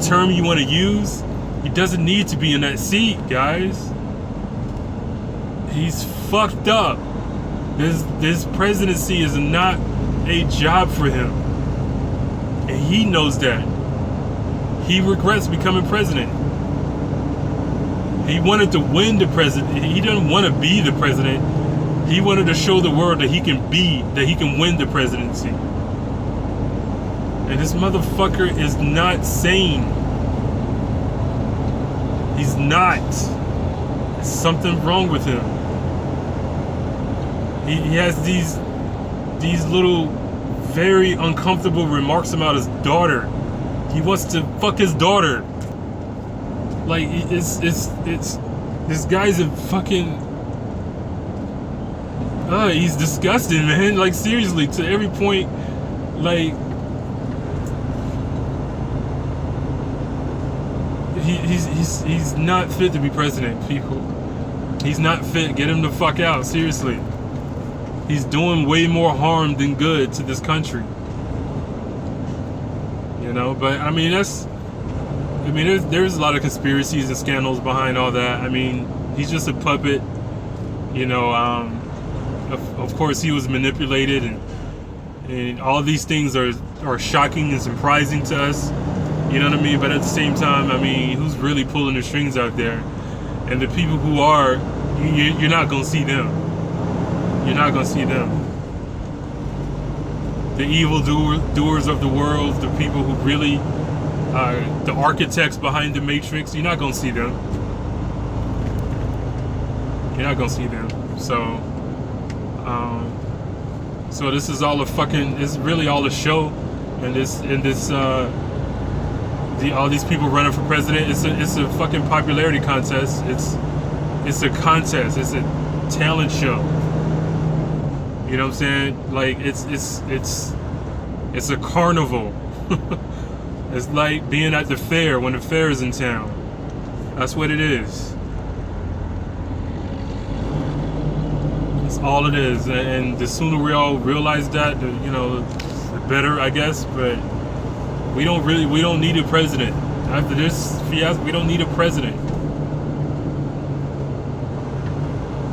term you want to use. He doesn't need to be in that seat, guys. He's fucked up. This presidency is not a job for him. And he knows that. He regrets becoming president. He wanted to win the president. He didn't want to be the president. He wanted to show the world that he can win the presidency. And this motherfucker is not sane. He's not. There's something wrong with him. He has these little very uncomfortable remarks about his daughter. He wants to fuck his daughter. Like, it's this guy's a fucking he's disgusting, man. Like, seriously, to every point. Like, he's not fit to be president, people. He's not fit. Get him the fuck out, seriously. He's doing way more harm than good to this country. You know, but I mean, there's a lot of conspiracies and scandals behind all that. I mean, he's just a puppet. You know, of course he was manipulated, and all these things are shocking and surprising to us. You know what I mean? But at the same time, I mean, who's really pulling the strings out there? And the people who are, you're not gonna see them. You're not gonna see them. The evil doers of the world, the people who really are the architects behind the Matrix, you're not gonna see them. You're not gonna see them. So this is all it's really all a show, and all these people running for president, it's a fucking popularity contest. It's a contest. It's a talent show. You know what I'm saying? Like, it's a carnival. It's like being at the fair when the fair is in town. That's what it is. That's all it is. And the sooner we all realize that, the better, I guess. But we don't need a president. After this fiasco, we don't need a president.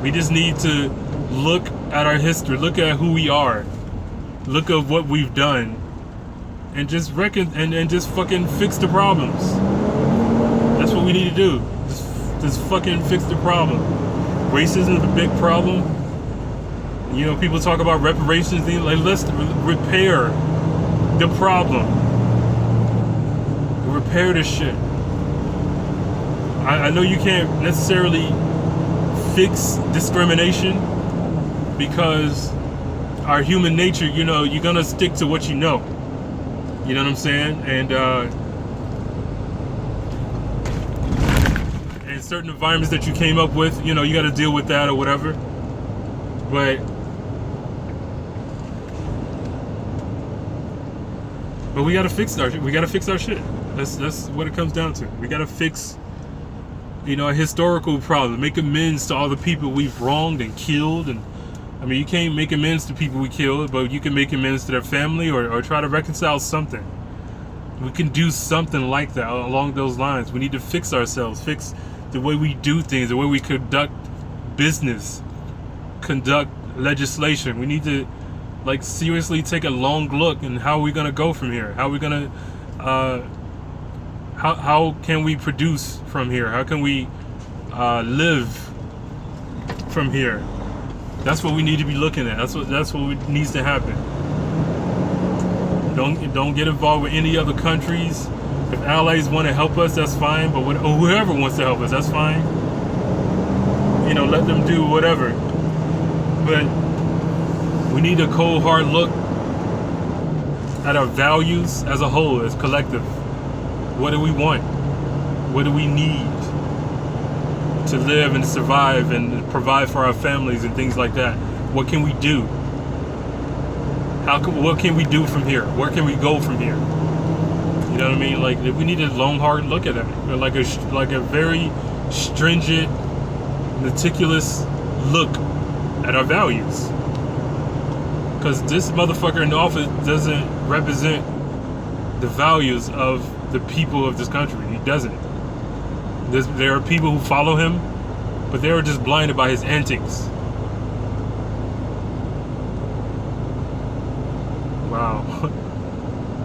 We just need to look at our history, look at who we are, look at what we've done, and just and just fucking fix the problems. That's what we need to do. Just fucking fix the problem. Racism is a big problem. You know, people talk about reparations. Like, let's repair the problem. Repair this shit. I know you can't necessarily fix discrimination, because our human nature, you're gonna stick to what you know. You know what I'm saying? And certain environments that you came up with, you got to deal with that or whatever. But we got to fix our shit. That's what it comes down to. We got to fix, a historical problem. Make amends to all the people we've wronged and killed. And I mean, you can't make amends to people we killed, but you can make amends to their family, or try to reconcile something. We can do something like that along those lines. We need to fix ourselves, fix the way we do things, the way we conduct business, conduct legislation. We need to, seriously take a long look and how are we going to go from here? How are we going to, how can we produce from here? How can we live from here? That's what we need to be looking at. That's what needs to happen. Don't get involved with any other countries. If allies want to help us, that's fine. But whoever wants to help us, that's fine. Let them do whatever. But we need a cold, hard look at our values as a whole, as collective. What do we want? What do we need to live and survive and provide for our families and things like that? What can we do? What can we do from here? Where can we go from here? You know what I mean? Like, we need a long, hard look at it. Like a very stringent, meticulous look at our values. Because this motherfucker in the office doesn't represent the values of the people of this country. He doesn't. There are people who follow him, but they are just blinded by his antics. Wow.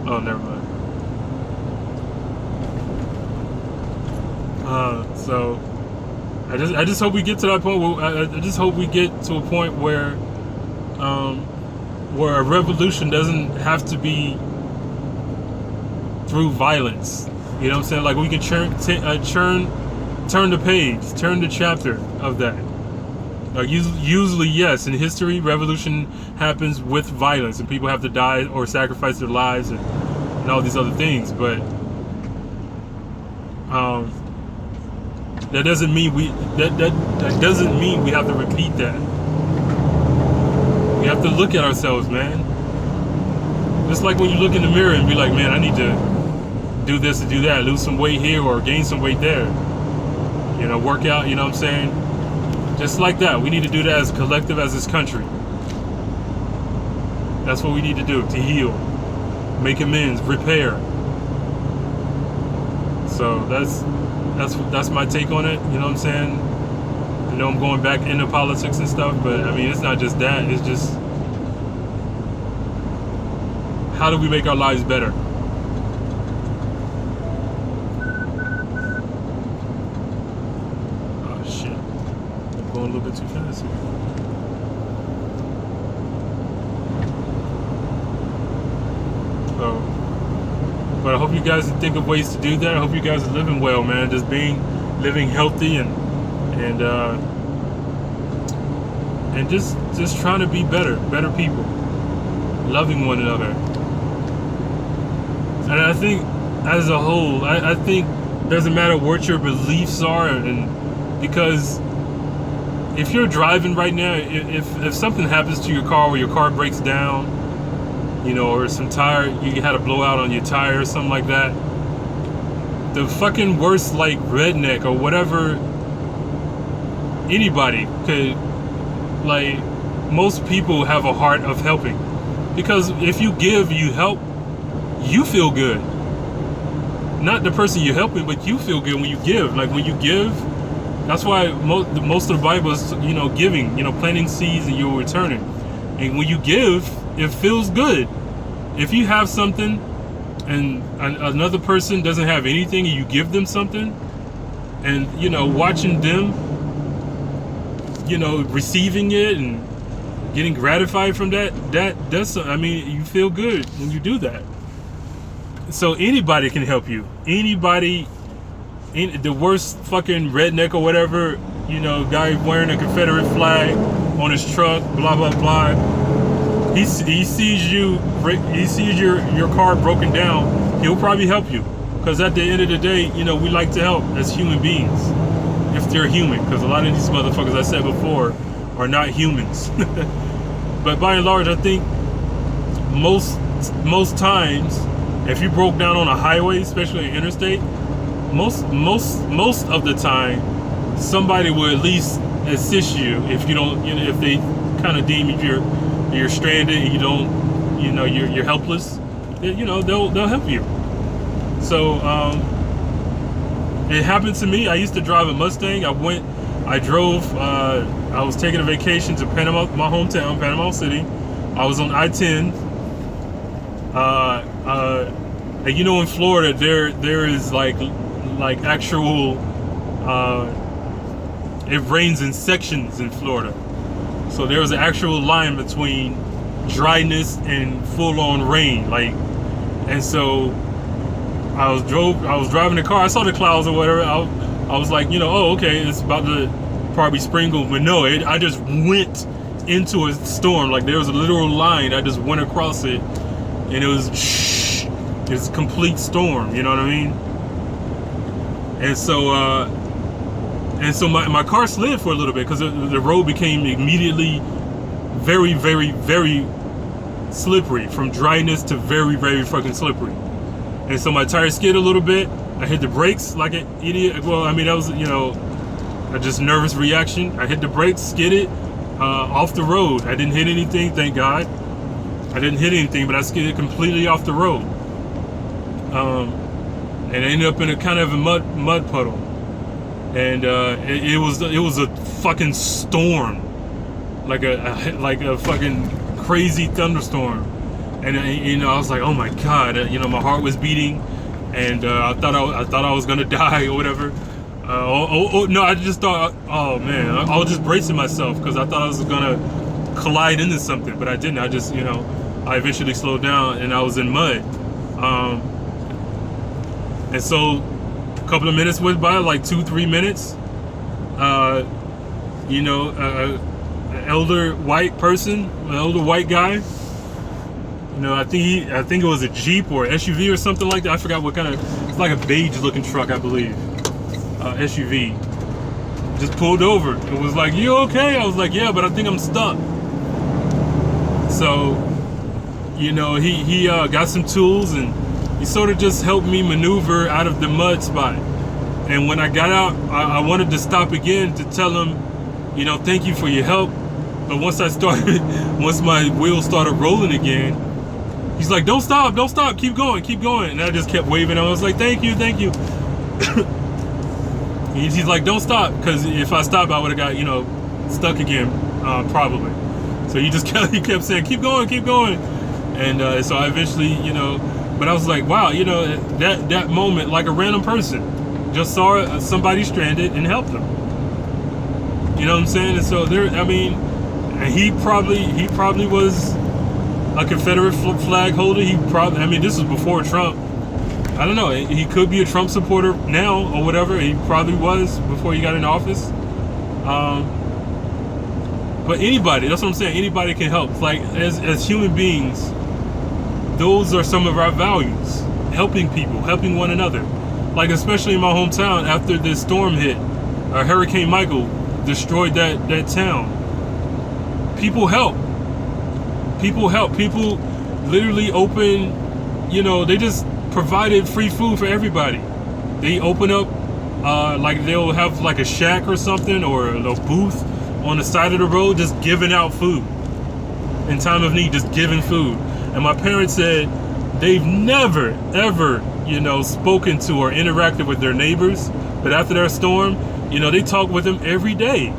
Oh, never mind. So I just hope we get to that point. I just hope we get to a point where a revolution doesn't have to be through violence. You know what I'm saying? Like we can turn the page, turn the chapter of that. Like usually, yes, in history, revolution happens with violence, and people have to die or sacrifice their lives and all these other things. But that doesn't mean that doesn't mean we have to repeat that. We have to look at ourselves, man. Just like when you look in the mirror and be like, man, I need to do this and do that, lose some weight here or gain some weight there. You know, work out, you know what I'm saying? Just like that. We need to do that as a collective, as this country. That's what we need to do, to heal, make amends, repair. So that's my take on it, you know what I'm saying? I know I'm going back into politics and stuff, but I mean, it's not just that, it's just how do we make our lives better? Oh shit, I'm going a little bit too fast here. So, but I hope you guys think of ways to do that. I hope you guys are living well, man. Just living healthy and just trying to be better people, loving one another. And I think, as a whole, I think it doesn't matter what your beliefs are, and because if you're driving right now, if something happens to your car, or your car breaks down, you know, or some tire, you had a blowout on your tire or something like that, the fucking worst, like, redneck or whatever, anybody could, like, most people have a heart of helping, because if you give, you help, you feel good. Not the person you're helping, but you feel good when you give. Like, when you give, that's why most of the Bible is, you know, giving, you know, planting seeds and you're returning. And when you give, it feels good. If you have something and another person doesn't have anything and you give them something, and, you know, watching them, you know, receiving it and getting gratified from that's, I mean, you feel good when you do that. So anybody can help you. Anybody, the worst fucking redneck or whatever, you know, guy wearing a Confederate flag on his truck, blah blah blah. He sees you, he sees your car broken down. He'll probably help you, because at the end of the day, you know, we like to help as human beings, if they're human. Because a lot of these motherfuckers, I said before, are not humans. But by and large, I think most times, if you broke down on a highway, especially an interstate, most of the time, somebody will at least assist you. If you don't, you know, if they kind of deem you're stranded and you don't, you know, you're helpless, you know, they'll help you. So it happened to me. I used to drive a Mustang. I was taking a vacation to Panama, my hometown, Panama City. I was on I-10. And you know, in Florida, there is like actual, it rains in sections in Florida. So there was an actual line between dryness and full-on rain, like, and so I was driving the car. I saw the clouds or whatever. I was like, you know, oh, okay, it's about to probably sprinkle, but no, I just went into a storm. Like, there was a literal line. I just went across it, and it was it's a complete storm. You know what I mean? And so my car slid for a little bit because the road became immediately very, very, very slippery, from dryness to very, very fucking slippery. And so my tire skid a little bit. I hit the brakes like an idiot. Well, I mean, that was, you know, a just nervous reaction. I hit the brakes, skidded off the road. I didn't hit anything, thank God. I didn't hit anything, but I skidded completely off the road. And I ended up in a kind of a mud puddle. And it was a fucking storm, like a fucking crazy thunderstorm. And you know, I was like, oh my God, you know, my heart was beating, and I thought I was gonna die or whatever. No, I just thought, oh man, I was just bracing myself because I thought I was gonna collide into something, but I didn't. I just, I eventually slowed down and I was in mud. And so a couple of minutes went by, like 2-3 minutes. An elder white person, an older white guy. I think it was a Jeep or SUV or something like that. I forgot what kind of. It's like a beige looking truck, I believe. SUV. Just pulled over. It was like, "You okay?" I was like, "Yeah, but I think I'm stuck." So, he got some tools and he sort of just helped me maneuver out of the mud spot. And when I got out, I wanted to stop again to tell him, thank you for your help. But once my wheels started rolling again, he's like, don't stop, keep going. And I just kept waving. I was like, thank you. He's like, don't stop, because if I stopped, I would have got, stuck again, probably. So he kept saying, keep going. And so I eventually, but I was like, wow, that moment, like a random person, just saw somebody stranded and helped them. You know what I'm saying? And so he probably was a Confederate flag holder. This was before Trump. I don't know. He could be a Trump supporter now or whatever. He probably was before he got in office. But anybody, that's what I'm saying. Anybody can help. Like as human beings, those are some of our values. Helping people, helping one another. Like especially in my hometown, after this storm hit, Hurricane Michael destroyed that town. People help. People literally open, they just provided free food for everybody. They open up, like they'll have like a shack or something, or a little booth on the side of the road, just giving out food. In time of need, just giving food. And my parents said they've never, ever, spoken to or interacted with their neighbors. But after their storm, they talk with them every day.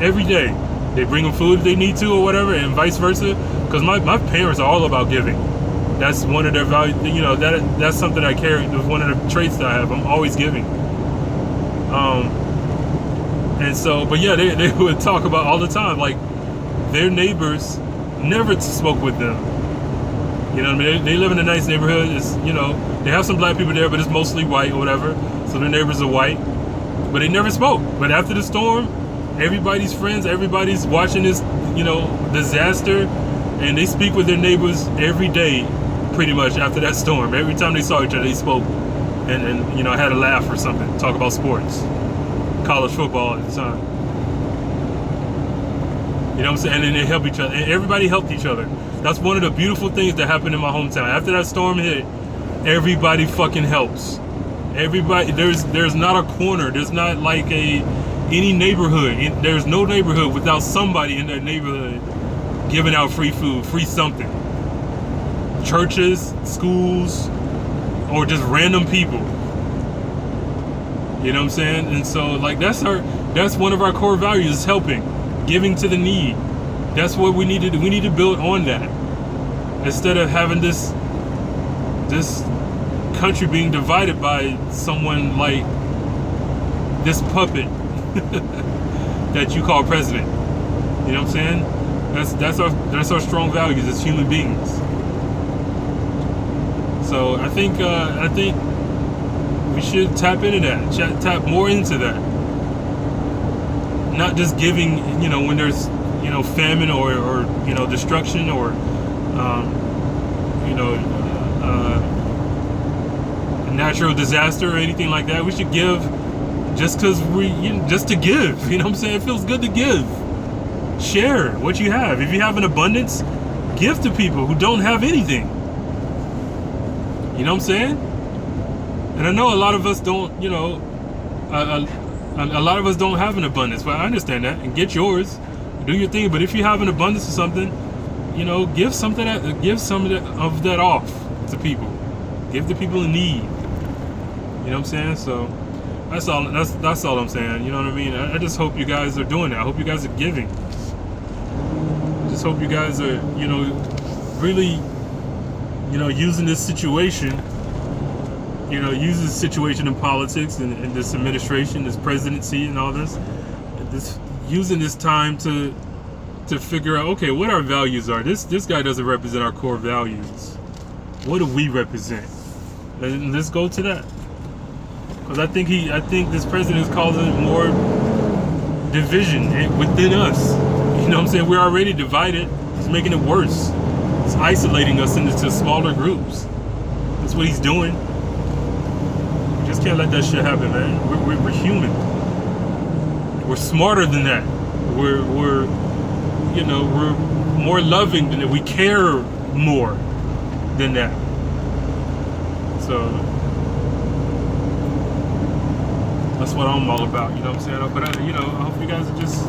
Every day. They bring them food if they need to or whatever, and vice versa. Because my parents are all about giving. That's one of their values. That's something I carry. It's one of the traits that I have. I'm always giving. And so, but yeah, they would talk about all the time. Like, their neighbors never spoke with them. They live in a nice neighborhood. It's, they have some black people there, but it's mostly white or whatever. So their neighbors are white. But they never spoke. But after the storm, everybody's friends, everybody's watching this, disaster, and they speak with their neighbors every day, pretty much, after that storm. Every time they saw each other, they spoke, and had a laugh or something, talk about sports, college football at the time. You know what I'm saying? And they help each other, and everybody helped each other. That's one of the beautiful things that happened in my hometown. After that storm hit, everybody fucking helps. Everybody, there's not a corner, there's not like any neighborhood. There's no neighborhood without somebody in that neighborhood giving out free food, free something. Churches, schools, or just random people. You know what I'm saying? And so, like, that's one of our core values, is helping, giving to the need. That's what we need to do. We need to build on that, instead of having this country being divided by someone like this puppet that you call president. You know what I'm saying? That's our strong values as human beings. So I think we should tap into that, tap more into that. Not just giving, when there's, famine or destruction or, a natural disaster or anything like that. We should give just because just to give. You know what I'm saying? It feels good to give. Share what you have. If you have an abundance, give to people who don't have anything. You know what I'm saying? And I know a lot of us don't, a lot of us don't have an abundance, but I understand that. And get yours, do your thing. But if you have an abundance of something, give some of that off to people. Give to people in need. You know what I'm saying? So that's all I'm saying. You know what I mean? I just hope you guys are doing that. I hope you guys are giving. I just hope you guys are, really, using this situation use this situation in politics and this administration, this presidency, and all this, using this time to figure out, okay, what our values are. This guy doesn't represent our core values. What do we represent? And let's go to that. Because I think this president is causing more division within us. You know what I'm saying? We're already divided. He's making it worse. He's isolating us into smaller groups. That's what he's doing. We just can't let that shit happen, man. We're human. We're smarter than that. We're more loving than that. We care more than that. So that's what I'm all about. You know what I'm saying? But I hope you guys are just,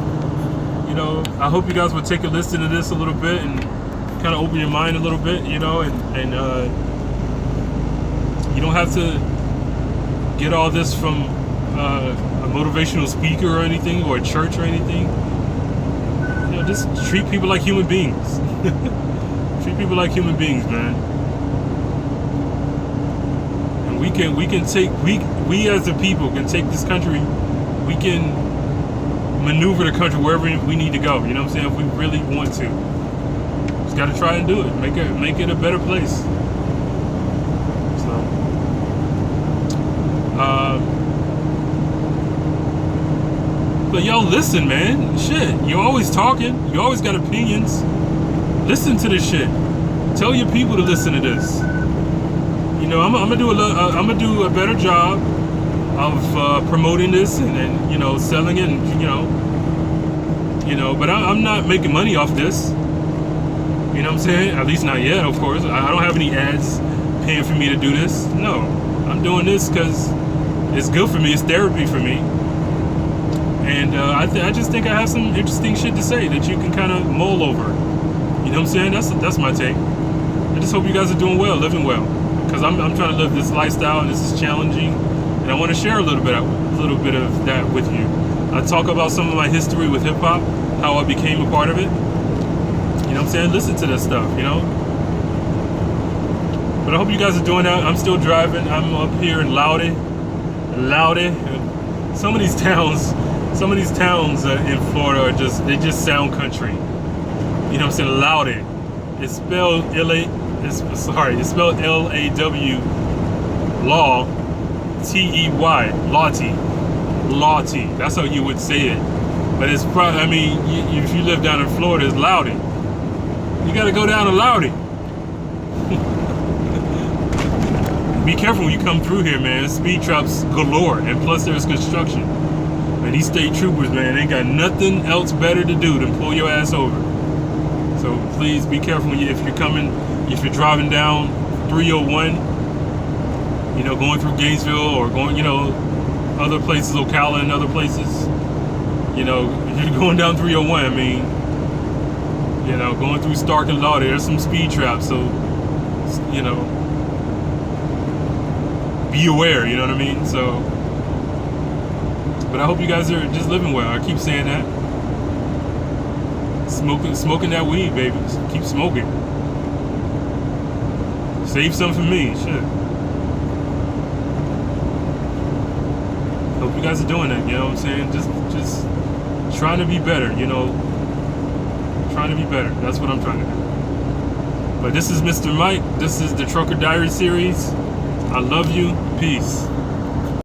I hope you guys will take a listen to this a little bit and kind of open your mind a little bit, and you don't have to get all this from a motivational speaker or anything, or a church or anything. Just treat people like human beings. Treat people like human beings, man. And we as a people can take this country. We can maneuver the country wherever we need to go. You know what I'm saying? If we really want to, just got to try and do it. Make it a better place. So, but y'all listen, man. Shit, you're always talking. You always got opinions. Listen to this shit. Tell your people to listen to this. I'm gonna do a better job of promoting this and selling it, and but I'm not making money off this. You know what I'm saying? At least not yet, of course. I don't have any ads paying for me to do this. No, I'm doing this because it's good for me. It's therapy for me. And I just think I have some interesting shit to say that you can kind of mull over. You know what I'm saying? That's my take. I just hope you guys are doing well, living well, because I'm trying to live this lifestyle, and this is challenging, and I want to share a little bit of that with you. I talk about some of my history with hip hop, how I became a part of it. You know what I'm saying? Listen to this stuff, But I hope you guys are doing that. I'm still driving. I'm up here in Loudy. Some of these towns in Florida are just sound country. You know what I'm saying? Loudy. It's spelled it's spelled L-A-W, law, T-E-Y, Lawty. That's how you would say it. But it's probably, if you live down in Florida, it's Loudy. You gotta go down to Loudy. Be careful when you come through here, man. Speed traps galore, and plus there's construction. And these state troopers, man, they got nothing else better to do than pull your ass over. So please be careful if you're driving down 301, going through Gainesville or going, other places, Ocala and other places. If you're going down 301, going through Stark and Law, there's some speed traps. So, be aware, you know what I mean? So, but I hope you guys are just living well. I keep saying that. Smoking that weed, baby. Keep smoking. Save some for me. Shit. Hope you guys are doing that. You know what I'm saying? Just trying to be better. Trying to be better. That's what I'm trying to do. But this is Mr. Mike. This is the Trucker Diary series. I love you. Peace.